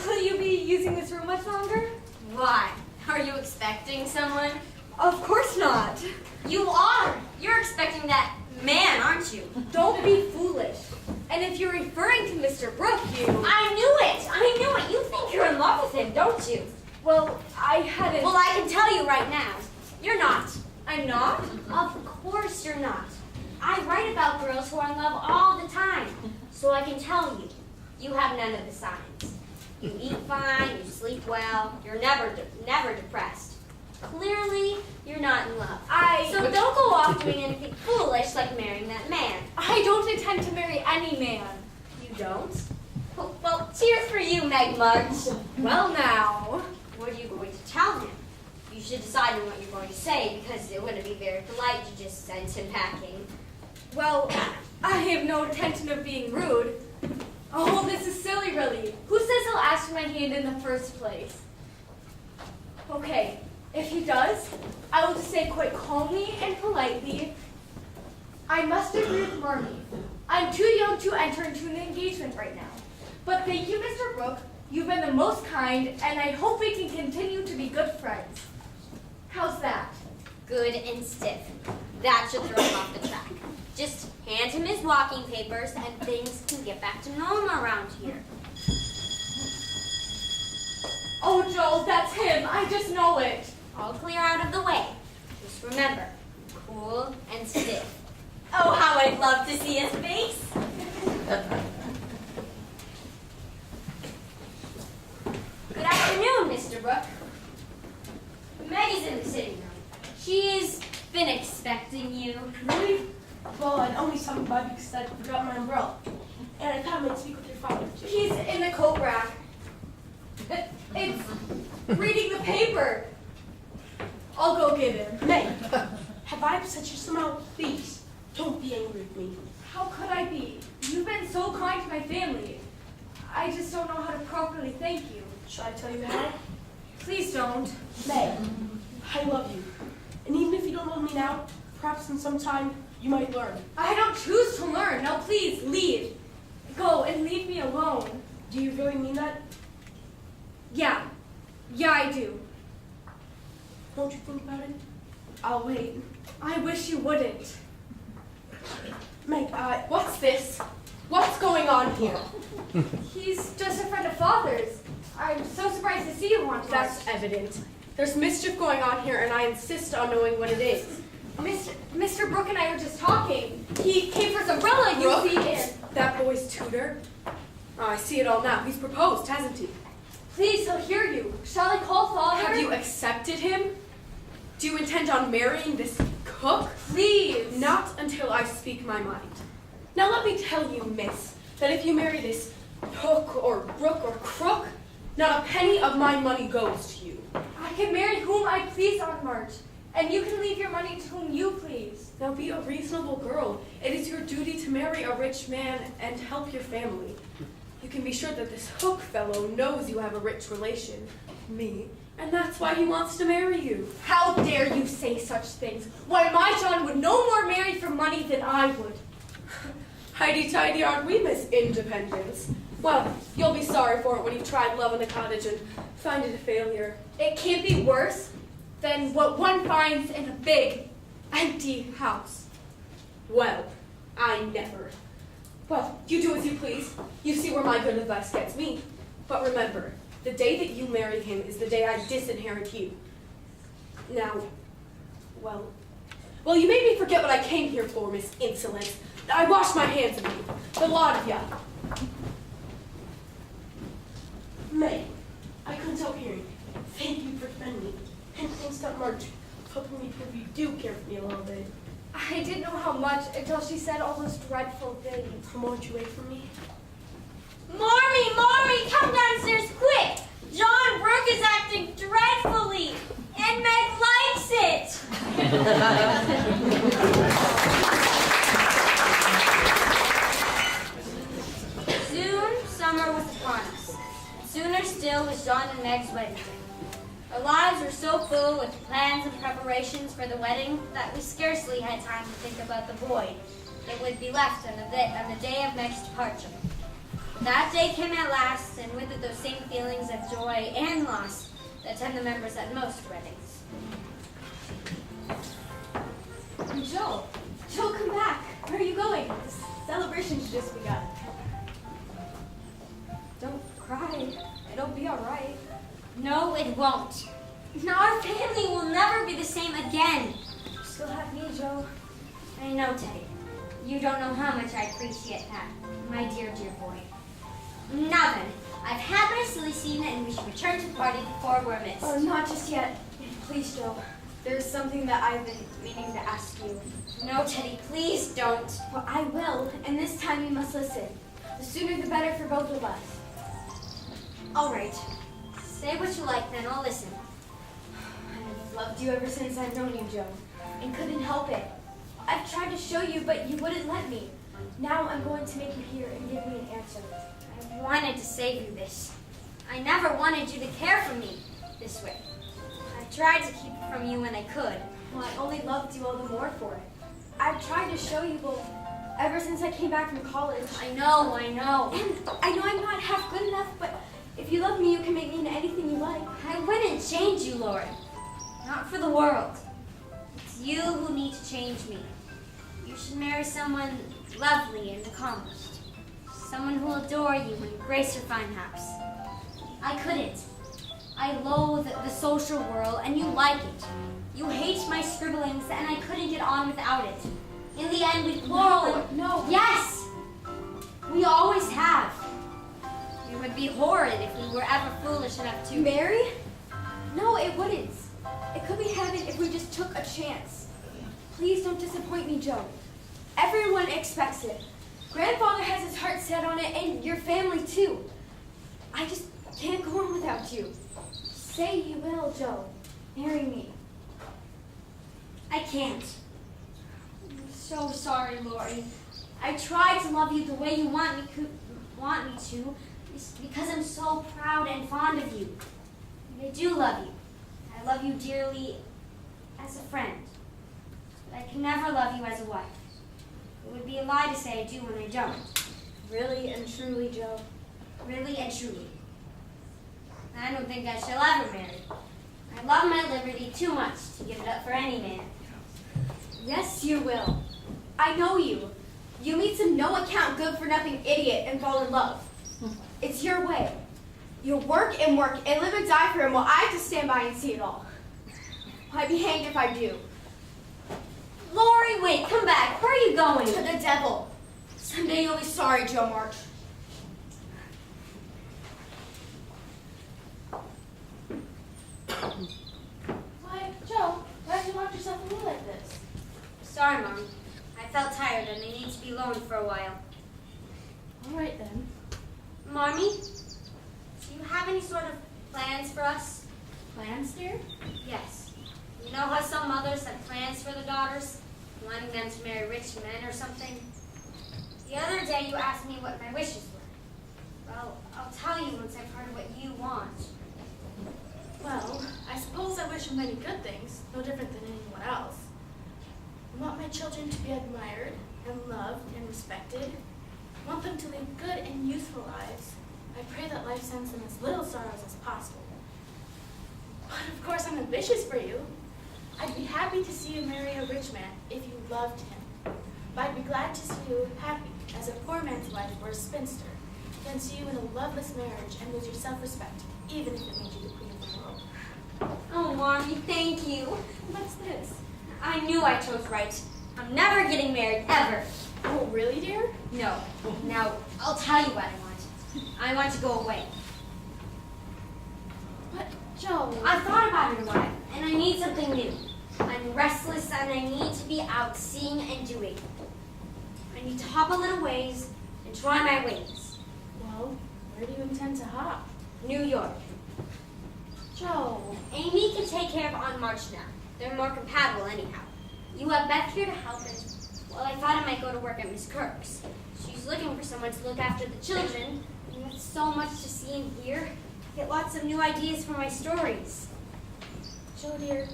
Will you be using this room much longer? Why? Are you expecting someone? Of course not. You are! You're expecting that man, aren't you? Don't be foolish. And if you're referring to Mr. Brooke, you... I knew it! I knew it! You think you're in love with him, don't you? Well, I hadn't... Well, I can tell you right now. You're not. I'm not? Of course you're not. I write about girls who are in love all the time. So I can tell you, you have none of the signs. You eat fine, you sleep well, you're never depressed. Clearly, you're not in love. So don't go off doing anything foolish like marrying that man. I don't intend to marry any man. You don't? Well, cheers for you, Meg March. Well, now... What are you going to tell him? You should decide on what you're going to say, because it wouldn't be very polite to just send him packing. Well, I have no intention of being rude. Oh, this is silly, really. Who says he'll ask for my hand in the first place? Okay, if he does, I will just say quite calmly and politely, I must agree with Marmy. I'm too young to enter into an engagement right now. But thank you, Mr. Brooke. You've been the most kind, and I hope we can continue to be good friends. How's that? Good and stiff. That should throw him off the track. Just hand him his walking papers, and things can get back to normal around here. Oh, Joel, that's him. I just know it. All clear out of the way. Just remember, cool and stiff. Oh, how I'd love to see his face. Good afternoon, Mr. Brooke. Maggie's in the sitting room. She's been expecting you. Really? Well, I'd only come by because I forgot my umbrella. And I thought I might speak with your father. He's in the coat rack. It's reading the paper. I'll go get him. May, have I upset you somehow? Please, don't be angry with me. How could I be? You've been so kind to my family. I just don't know how to properly thank you. Should I tell you how? Please don't. May, I love you. And even if you don't love me now, perhaps in some time you might learn. I don't choose to learn. Now please, leave. Go and leave me alone. Do you really mean that? Yeah. Yeah, I do. Won't you think about it? I'll wait. I wish you wouldn't. May, What's this? What's going on here? He's just a friend of Father's. I'm so surprised to see you on That's evident. There's mischief going on here, and I insist on knowing what it is. Mr. Brooke and I were just talking. He came for his umbrella, you Brooke? see, and... That boy's tutor? Oh, I see it all now. He's proposed, hasn't he? Please, he'll hear you. Shall I call Father? Have you accepted him? Do you intend on marrying this cook? Please. Not until I speak my mind. Now let me tell you, miss, that if you marry this hook or brook or crook, not a penny of my money goes to you. I can marry whom I please, Aunt March, and you can leave your money to whom you please. Now be a reasonable girl. It is your duty to marry a rich man and help your family. You can be sure that this hook fellow knows you have a rich relation, me, and that's why he wants to marry you. How dare you say such things? Why, my John would no more marry for money than I would. Highty-tighty, aren't we, Miss Independence? Well, you'll be sorry for it when you've tried love in a cottage and find it a failure. It can't be worse than what one finds in a big, empty house. Well, I never. Well, you do as you please. You see where my good advice gets me. But remember, the day that you marry him is the day I disinherit you. Now, well, you made me forget what I came here for, Miss Insolent. I wash my hands of you, the lot of ya. May, I couldn't help hearing. Thank you for defending me. And thanks to Aunt March for helping me prove you do care for me a little bit. I didn't know how much until she said all those dreadful things. Won't you wait for me? Marmy, come downstairs quick! John Brooke is acting dreadfully, and Meg likes it! Soon, summer was upon us. Sooner still was John and Meg's wedding day. Our lives were so full with plans and preparations for the wedding that we scarcely had time to think about the void that would be left on the day of Meg's departure. That day came at last, and with it those same feelings of joy and loss that attend the members at most weddings. Joe, come back. Where are you going? The celebration's just begun. Don't cry. It'll be all right. No, it won't. Now our family will never be the same again. You still have me, Joe. I know, Teddy. You don't know how much I appreciate that, my dear, dear boy. Now then, I've had my silly scene and we should return to the party before we're missed. Oh, not just yet. Please, Joe. There's something that I've been meaning to ask you. No, Teddy, please don't. Well, I will, and this time you must listen. The sooner the better for both of us. All right. Say what you like, then I'll listen. I've loved you ever since I've known you, Joe, and couldn't help it. I've tried to show you, but you wouldn't let me. Now I'm going to make you hear and give me an answer. I wanted to save you this. I never wanted you to care for me this way. I tried to keep it from you when I could. Well, I only loved you all the more for it. I've tried to show you both ever since I came back from college. I know. And I know I'm not half good enough, but if you love me, you can make me into anything you like. I wouldn't change you, Lord. Not for the world. It's you who need to change me. You should marry someone lovely and accomplished. Someone who will adore you and grace your fine house. I couldn't. I loathe the social world, and you like it. You hate my scribblings, and I couldn't get on without it. In the end, we quarrel. No. Yes! We always have. It would be horrid if we were ever foolish enough to... Mary? No, it wouldn't. It could be heaven if we just took a chance. Please don't disappoint me, Joe. Everyone expects it. Grandfather has his heart set on it, and your family too. I just can't go on without you. Say you will, Joe. Marry me. can't. I'm so sorry, Lori. I tried to love you the way you want me to, because I'm so proud and fond of you. And I do love you. I love you dearly as a friend. But I can never love you as a wife. It would be a lie to say I do when I don't. Really and truly, Joe. Really and truly. I don't think I shall ever marry. I love my liberty too much to give it up for any man. Yes, you will. I know you. You meet some no-account, good-for-nothing idiot and fall in love. It's your way. You work and live and die for him while I have to stand by and see it all. I'd be hanged if I do. Lori, wait, come back. Where are you going? To the devil. Someday you'll be sorry, Joe March. Why, Joe, why have you locked yourself in here like this? Sorry, Mom. I felt tired and I need to be alone for a while. All right, then. Mommy, do you have any sort of plans for us? Plans, dear? Yes. You know how some mothers have plans for the daughters? Wanting them to marry rich men or something? The other day you asked me what my wishes were. Well, I'll tell you once I've heard what you want. Well, I suppose I wish for many good things, no different than anyone else. I want my children to be admired and loved and respected. I want them to lead good and useful lives. I pray that life sends them as little sorrows as possible. But of course I'm ambitious for you. I'd be happy to see you marry a rich man if you loved him. But I'd be glad to see you happy as a poor man's wife or a spinster than see you in a loveless marriage and lose your self-respect, even if it made you the queen of the world. Oh, Mommy, thank you. What's this? I knew I chose right. I'm never getting married, ever. Oh, really, dear? No. Now, I'll tell you what I want. I want to go away. But, Joe... I thought about it a while, and I need something new. I'm restless, and I need to be out seeing and doing. I need to hop a little ways and try my wings. Well, where do you intend to hop? New York. Joe... Amy can take care of Aunt March now. They're more compatible anyhow. You have Beth here to help, and, well, I thought I might go to work at Miss Kirk's. She's looking for someone to look after the children, and with so much to see and hear, I get lots of new ideas for my stories. Joe, dear,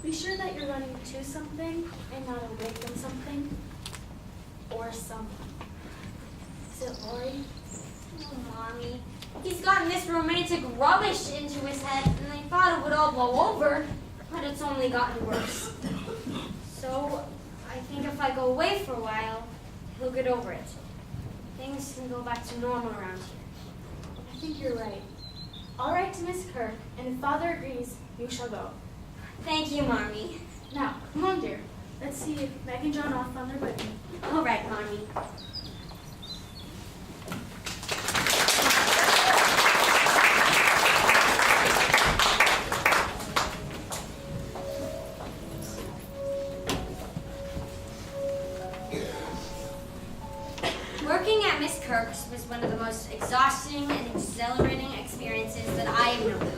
be sure that you're running to something and not away from something or someone. Is it Lori? Oh, Mommy. He's gotten this romantic rubbish into his head, and I thought it would all blow over, but it's only gotten worse. So, I think if I go away for a while, he'll get over it. Things can go back to normal around here. I think you're right. I'll write to Miss Kirk, and if Father agrees, you shall go. Thank you, Mommy. Now, come on, dear. Let's see if Meg and John off on their way. All right, Mommy. Working at Miss Kirk's was one of the most exhausting and exhilarating experiences that I have known.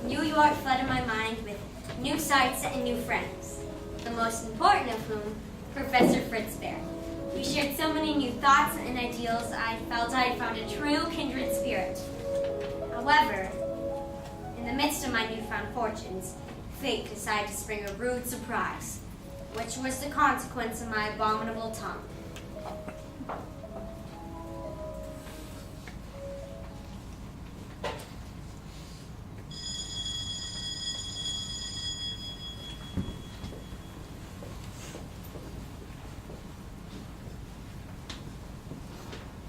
New York flooded my mind with new sights and new friends, the most important of whom, Professor Fritz Bear. We shared so many new thoughts and ideals, I felt I had found a true kindred spirit. However, in the midst of my newfound fortunes, fate decided to spring a rude surprise, which was the consequence of my abominable tongue.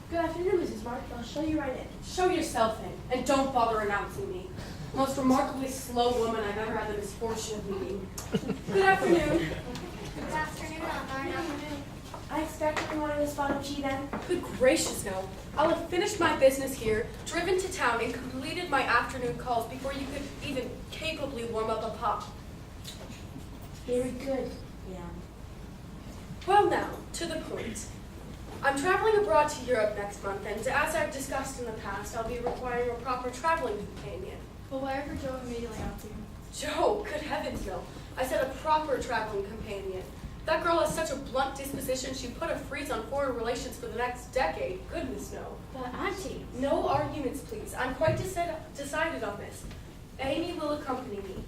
Good afternoon, Mrs. March. I'll show you right in. Show yourself in, and don't bother announcing me. Most remarkably slow woman I've ever had the misfortune of meeting. Good afternoon. Good afternoon, Aunt Marna. I expect you wanted a spot of tea then? Good gracious, no. I'll have finished my business here, driven to town, and completed my afternoon calls before you could even capably warm up a pot. Very good, yeah. Well now, to the point. I'm traveling abroad to Europe next month, and as I've discussed in the past, I'll be requiring a proper traveling companion. Well, wire for Joe immediately after you. Joe, good heavens, no. I said a proper traveling companion. That girl has such a blunt disposition, she'd put a freeze on foreign relations for the next decade. Goodness, no. But Auntie, No arguments, please. I'm quite decided on this. Amy will accompany me.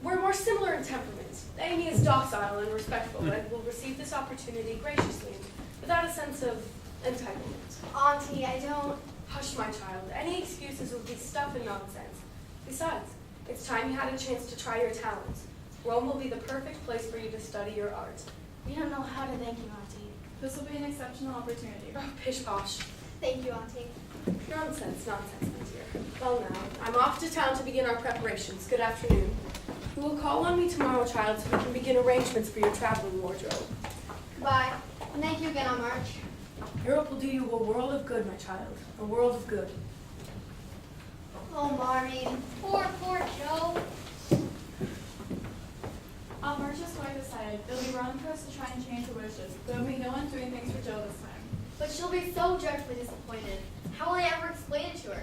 We're more similar in temperament. Amy is docile and respectful and will receive this opportunity graciously, without a sense of entitlement. Auntie, I don't. Hush, my child. Any excuses would be stuff and nonsense. Besides, it's time you had a chance to try your talents. Rome will be the perfect place for you to study your art. we don't know how to thank you, Auntie. This will be an exceptional opportunity. Oh, pish-posh. Thank you, Auntie. Nonsense, my dear. Well now, I'm off to town to begin our preparations. Good afternoon. You will call on me tomorrow, child, so we can begin arrangements for your traveling wardrobe. Goodbye. And thank you again on March. Europe will do you a world of good, my child. A world of good. Oh, Maureen. Poor Joe. Marcia's quite decided. It'll be wrong for us to try and change her wishes. There will be no one doing things for Joe this time. But she'll be so dreadfully disappointed. How will I ever explain it to her?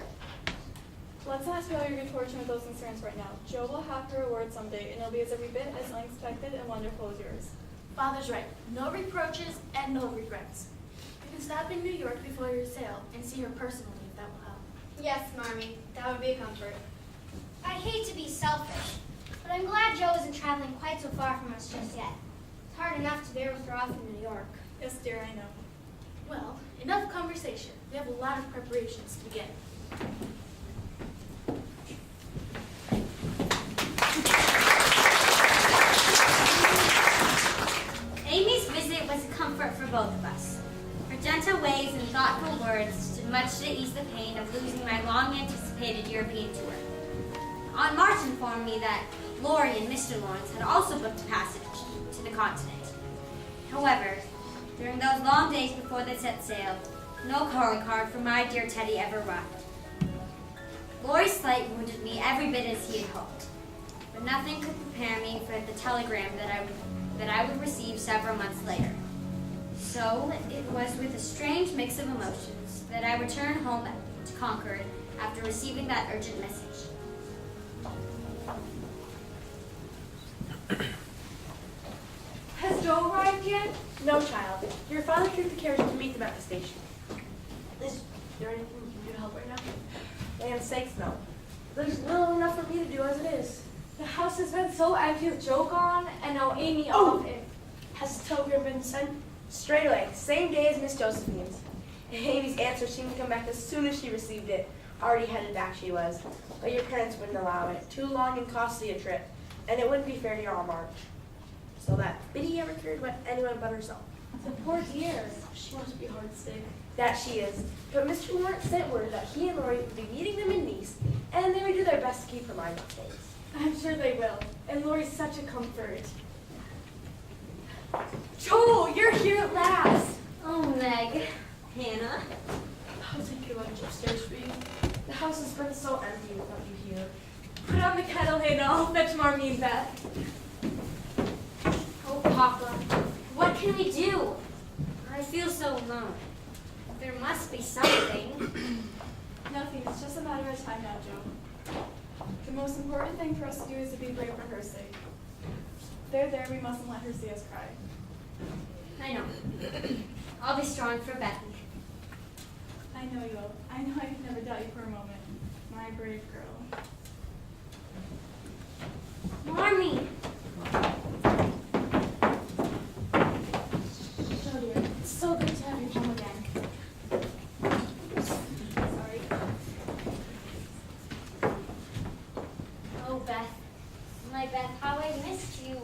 Let's not spell your good fortune with those concerns right now. Joe will have her reward someday, and it'll be as every bit as unexpected and wonderful as yours. Father's right. No reproaches and no regrets. You can stop in New York before your sail and see her personally if that will help. Yes, Marmee. That would be a comfort. I hate to be selfish, but I'm glad Joe isn't traveling quite so far from us just yet. It's hard enough to bear with her off in New York. Yes, dear, I know. Well, enough conversation. We have a lot of preparations to begin. Amy's visit was a comfort for both of us. Her gentle ways and thoughtful words did much to ease the pain of losing my long-anticipated European tour. Aunt March informed me that Lori and Mr. Lawrence had also booked a passage to the continent. However, during those long days before they set sail, no calling card for my dear Teddy ever arrived. Lori's slight wounded me every bit as he had hoped, but nothing could prepare me for the telegram that I would receive several months later. So it was with a strange mix of emotions that I returned home to Concord after receiving that urgent message. Has Joe arrived yet? No, child. Your father took the carriage to meet them at the station. Is there anything you can do to help right now? Land's sakes, no. There's little enough for me to do as it is. The house has been so empty with Joe gone, and now Amy Oh! off. And Has the telegram been sent? Straight away, same day as Miss Josephine's. Amy's answer seemed to come back as soon as she received it. Already headed back she was. But your parents wouldn't allow it. Too long and costly a trip. And it wouldn't be fair to your Aunt March. So that Biddy ever cared about anyone but herself. the poor dear. She wants to be hard stick. That she is. But Mr. Lawrence sent word that he and Lori would be meeting them in Nice, and they would do their best to keep her mind off things. I'm sure they will. And Lori's such a comfort. Joe, you're here at last. Oh, Meg. Hannah. I'll take your lunch upstairs for you. The house has been so empty without you here. Put on the kettle, Hannah. I'll fetch Marmee and Beth. Oh, Papa. What can we do? I feel so alone. There must be something. Nothing. It's just a matter of time now, Joe. The most important thing for us to do is to be brave for her sake. They're there. We mustn't let her see us cry. I know. I'll be strong for Becky. I know you will. I know I could never doubt you for a moment. My brave girl. Marmee. Joe, dear, it's so good to have you home again. Sorry. Oh, Beth. My Beth, how I missed you.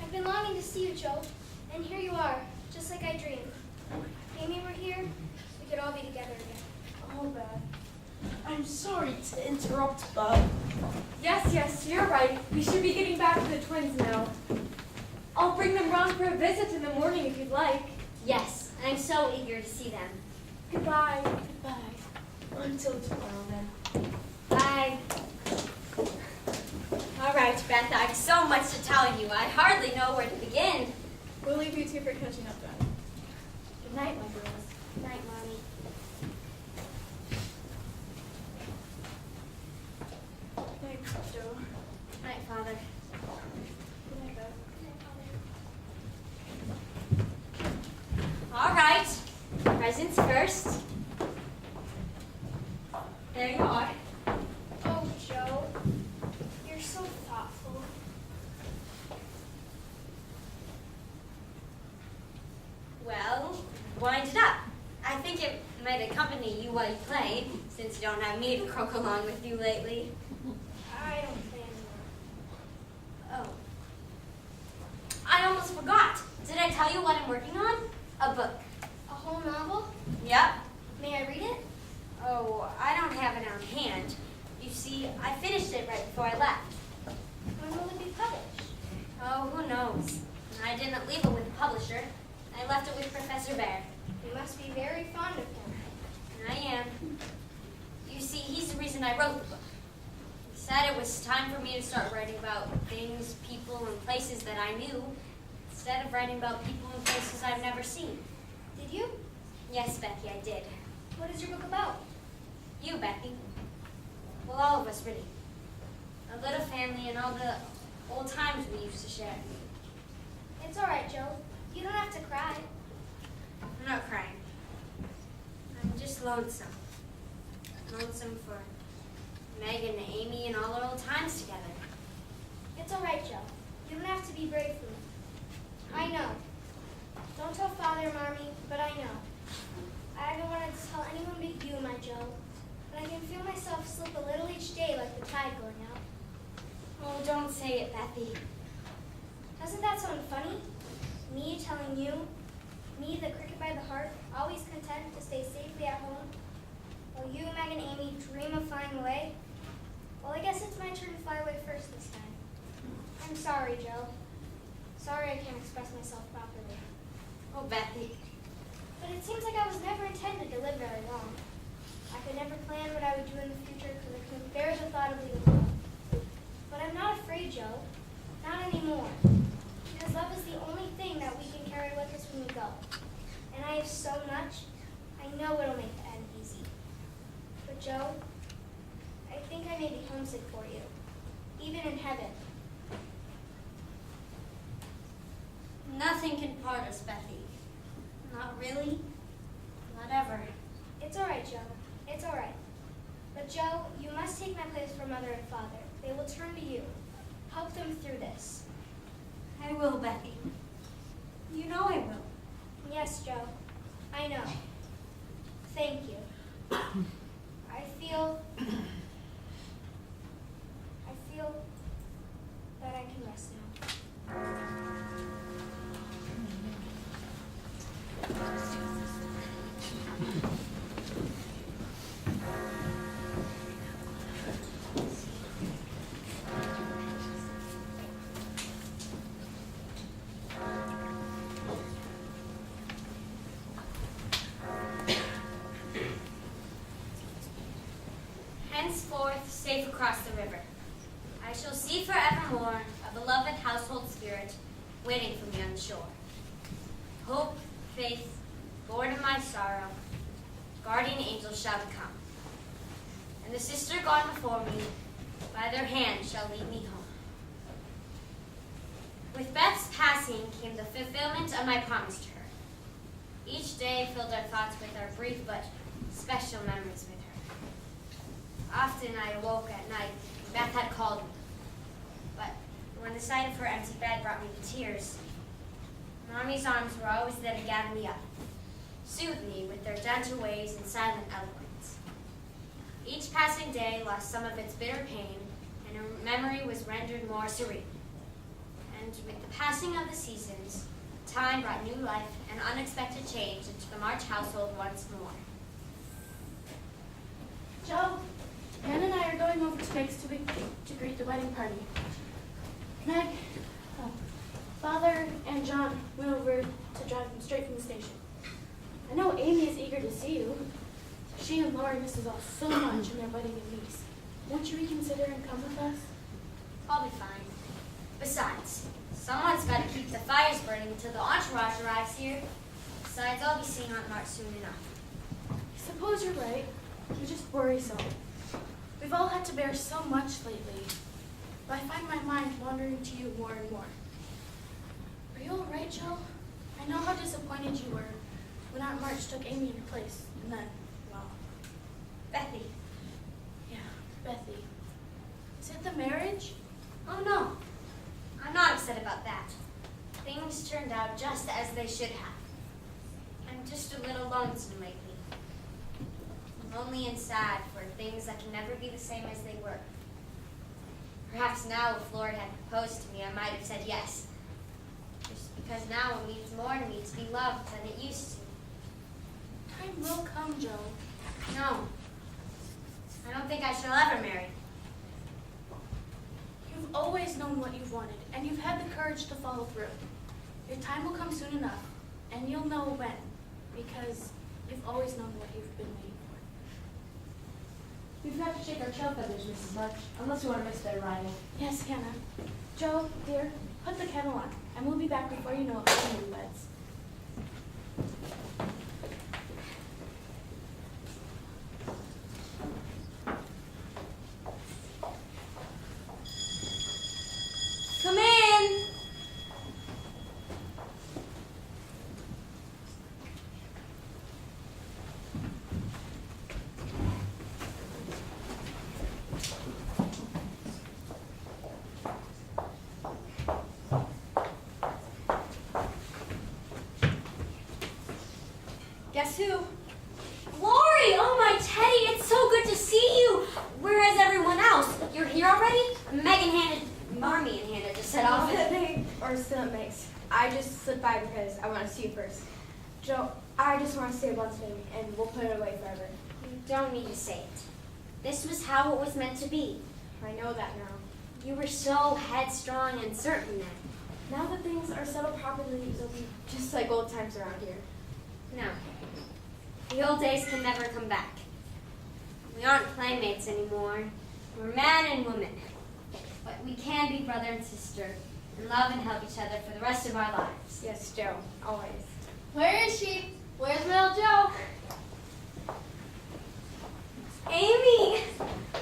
I've been longing to see you, Joe. And here you are, just like I dreamed. If Amy were here, we could all be together again. Oh, Beth. I'm sorry to interrupt, but Yes, you're right. We should be getting back to the twins now. I'll bring them round for a visit in the morning if you'd like. Yes, I'm so eager to see them. Goodbye. goodbye. Until tomorrow, then. Bye. All right, Beth, I have so much to tell you. I hardly know where to begin. We'll leave you two for catching up then. Good night, my girls. Good night, Mommy. Thanks, Joe. Good night, Father. Good night, Beth. presents first. There you are. Oh, Joe, you're so thoughtful. Well, wind it up. I think it might accompany you while you play, since you don't have me to croak along with you lately. I don't play anymore. Oh. I almost forgot. Did I tell you what I'm working on? A book. A whole novel? Yep. May I read it? Oh, I don't have it on hand. You see, I finished it right before I left. When will it be published? Oh, who knows? I didn't leave it with the publisher. I left it with Professor Bear. You must be very fond of him. I am. You see, he's the reason I wrote the book. He said it was time for me to start writing about things, people, and places that I knew, instead of writing about people and places I've never seen. Did you? Yes, Becky, I did. What is your book about? You, Becky. Well, all of us, really. Our little family and all the old times we used to share. It's all right, Joe. You don't have to cry. I'm not crying. I'm just lonesome. Lonesome for Meg and Amy and all our old times together. It's all right, Joe. You don't have to be brave for me. I know. Don't tell Father or Mommy, but I know. I haven't wanted to tell anyone but you, my Joe. But I can feel myself slip a little each day like the tide going out. Oh, don't say it, Bethy. Doesn't that sound funny? Me telling you, me, the cricket by the heart, always content to stay safely at home, while you, Meg, and Amy dream of flying away? Well, I guess it's my turn to fly away first this time. I'm sorry, Joe. Sorry I can't express myself properly. Oh, Bethy. But it seems like I was never intended to live very long. I could never plan what I would do in the future because I couldn't bear the thought of leaving home. But I'm not afraid, Joe. Not anymore. Because love is the only thing that we can carry with us when we go. And I have so much, I know it'll make the end easy. But Joe, I think I may be homesick for you, even in heaven. Nothing can part us, Bethy. Not really. Not ever. It's all right, Joe. It's all right. But Joe, you must take my place for Mother and Father. They will turn to you. Help them through this. I will, Bethy. You know I will. Yes, Joe. I know. Thank you. I feel that I can rest now. Henceforth, safe across the river, I shall see forevermore a beloved household spirit waiting for me on the shore. Hope, faith, Lord of my sorrow, guardian angels shall become. And the sister gone before me, by their hand shall lead me home. With Beth's passing came the fulfillment of my promise to her. Each day filled our thoughts with our brief but special memories with her. Often I awoke at night, and Beth had called me. But when the sight of her empty bed brought me to tears, Mommy's arms were always there to gather me up, soothe me with their gentle ways and silent eloquence. Each passing day lost some of its bitter pain, and her memory was rendered more serene. And with the passing of the seasons, time brought new life and unexpected change into the March household once more. Joe, Ann and I are going over to Meg's to greet the wedding party. Meg, Father and John went over to drive them straight from the station. I know Amy is eager to see you. She and Laurie miss us all so much in their wedding in Nice. Won't you reconsider and come with us? I'll be fine. Besides, someone's got to keep the fires burning until the entourage arrives here. Besides, I'll be seeing Aunt Mart soon enough. I suppose you're right. You just worry so. We've all had to bear so much lately, but I find my mind wandering to you more and more. Are you all right, Joe? I know how disappointed you were when Aunt March took Amy in her place. And then, well, Bethy. yeah, Bethy. Is it the marriage? Oh no, I'm not upset about that. Things turned out just as they should have. I'm just a little lonesome lately. Lonely and sad for things that can never be the same as they were. Perhaps now if Lord had proposed to me, I might have said yes. Just because now it means more to me to be loved than it used to. Time will come, Joe. No, I don't think I shall ever marry. You've always known what you've wanted, and you've had the courage to follow through. Your time will come soon enough, and you'll know when, because you've always known what you've been waiting for. We've got to shake our tail feathers, Mrs. March, unless we want to miss their arrival. Yes, Hannah. Joe, dear, put the kettle on, and we'll be back before you know it with the new beds. Come in! Guess who? Lori! Oh my Teddy, it's so good to see you! Where is everyone else? You're here already? Megan handed, Marmy and Hannah just set off. They are still at Meg's. I just slipped by because I want to see you first. Joe, I just want to say about today, and we'll put it away forever. You don't need to say it. This was how it was meant to be. I know that now. You were so headstrong and certain then. Now that things are settled properly, it'll be just like old times around here. No. The old days can never come back. We aren't playmates anymore. We're man and woman. But we can be brother and sister and love and help each other for the rest of our lives. Yes, Joe, always. Where is she? Where's little Joe? Amy!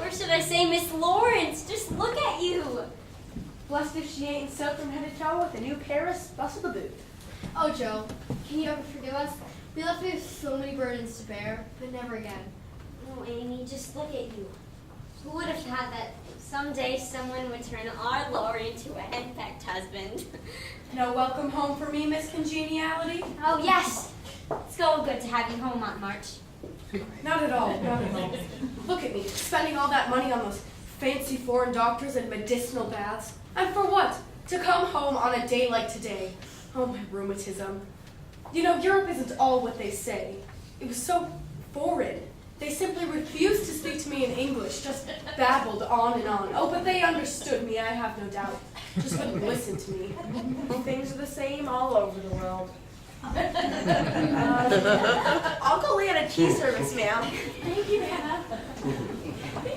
Or should I say Miss Lawrence? Just look at you. Blessed if she ain't soaked from head to toe with a new Paris bustle to boot. Oh, Joe, can you ever forgive us? We left you so many burdens to bear, but never again. Oh, Amy, just look at you. Who would have thought that someday someone would turn our Lori into a henpecked husband? No welcome home for me, Miss Congeniality? Oh, yes. It's so good to have you home, Aunt March. Not at all, not at all. Look at me, spending all that money on those fancy foreign doctors and medicinal baths. And for what? To come home on a day like today. Oh, my rheumatism. You know, Europe isn't all what they say. It was so foreign. They simply refused to speak to me in English, just babbled on and on. Oh, but they understood me, I have no doubt. Just wouldn't listen to me. Things are the same all over the world. I'll go lay on a tea service, ma'am. Thank you, Hannah.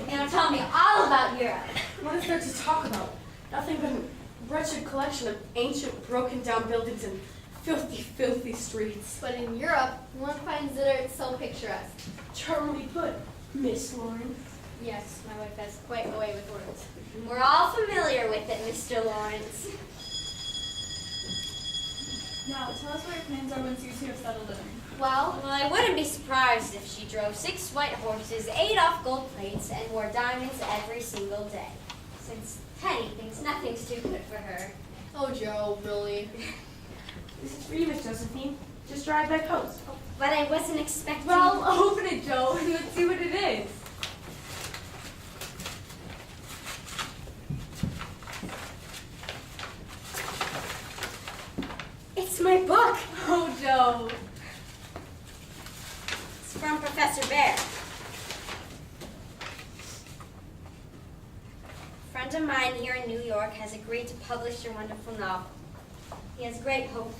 Now tell me all about Europe. What is there to talk about? Nothing but a wretched collection of ancient, broken-down buildings and filthy, filthy streets. But in Europe, one finds it so picturesque. Charmingly put, Miss Lawrence. Yes, my wife has quite a way with words. We're all familiar with it, Mr. Lawrence. Now, tell us what your plans are once you two have settled in. Well, Well, I wouldn't be surprised if she drove 6 white horses, 8 off gold plates, and wore diamonds every single day. Since Teddy thinks nothing's too good for her. oh, Joe, really? This is for you, Miss Josephine. Just drive back post. But I wasn't expecting... Well, open it, Joe, and let's see what it is. It's my book. Oh, Joe. It's from Professor Bear. A friend of mine here in New York has agreed to publish your wonderful novel. He has great hope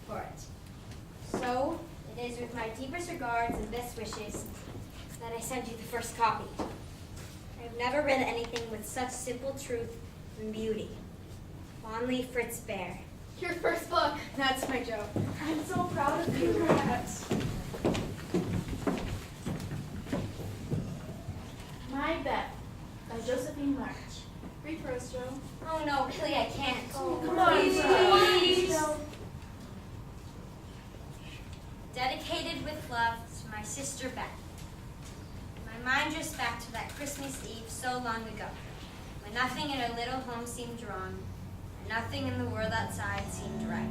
for it. So, it is with my deepest regards and best wishes that I send you the first copy. I have never read anything with such simple truth and beauty. Fondly, Fritz Bear. Your first book. That's my Joe. I'm so proud of you. Congrats. My Bet by Josephine March. Read first, Joe. Oh no, really I can't. Come on, Please. Joe. Dedicated long ago, when nothing in her little home seemed wrong, and nothing in the world outside seemed right.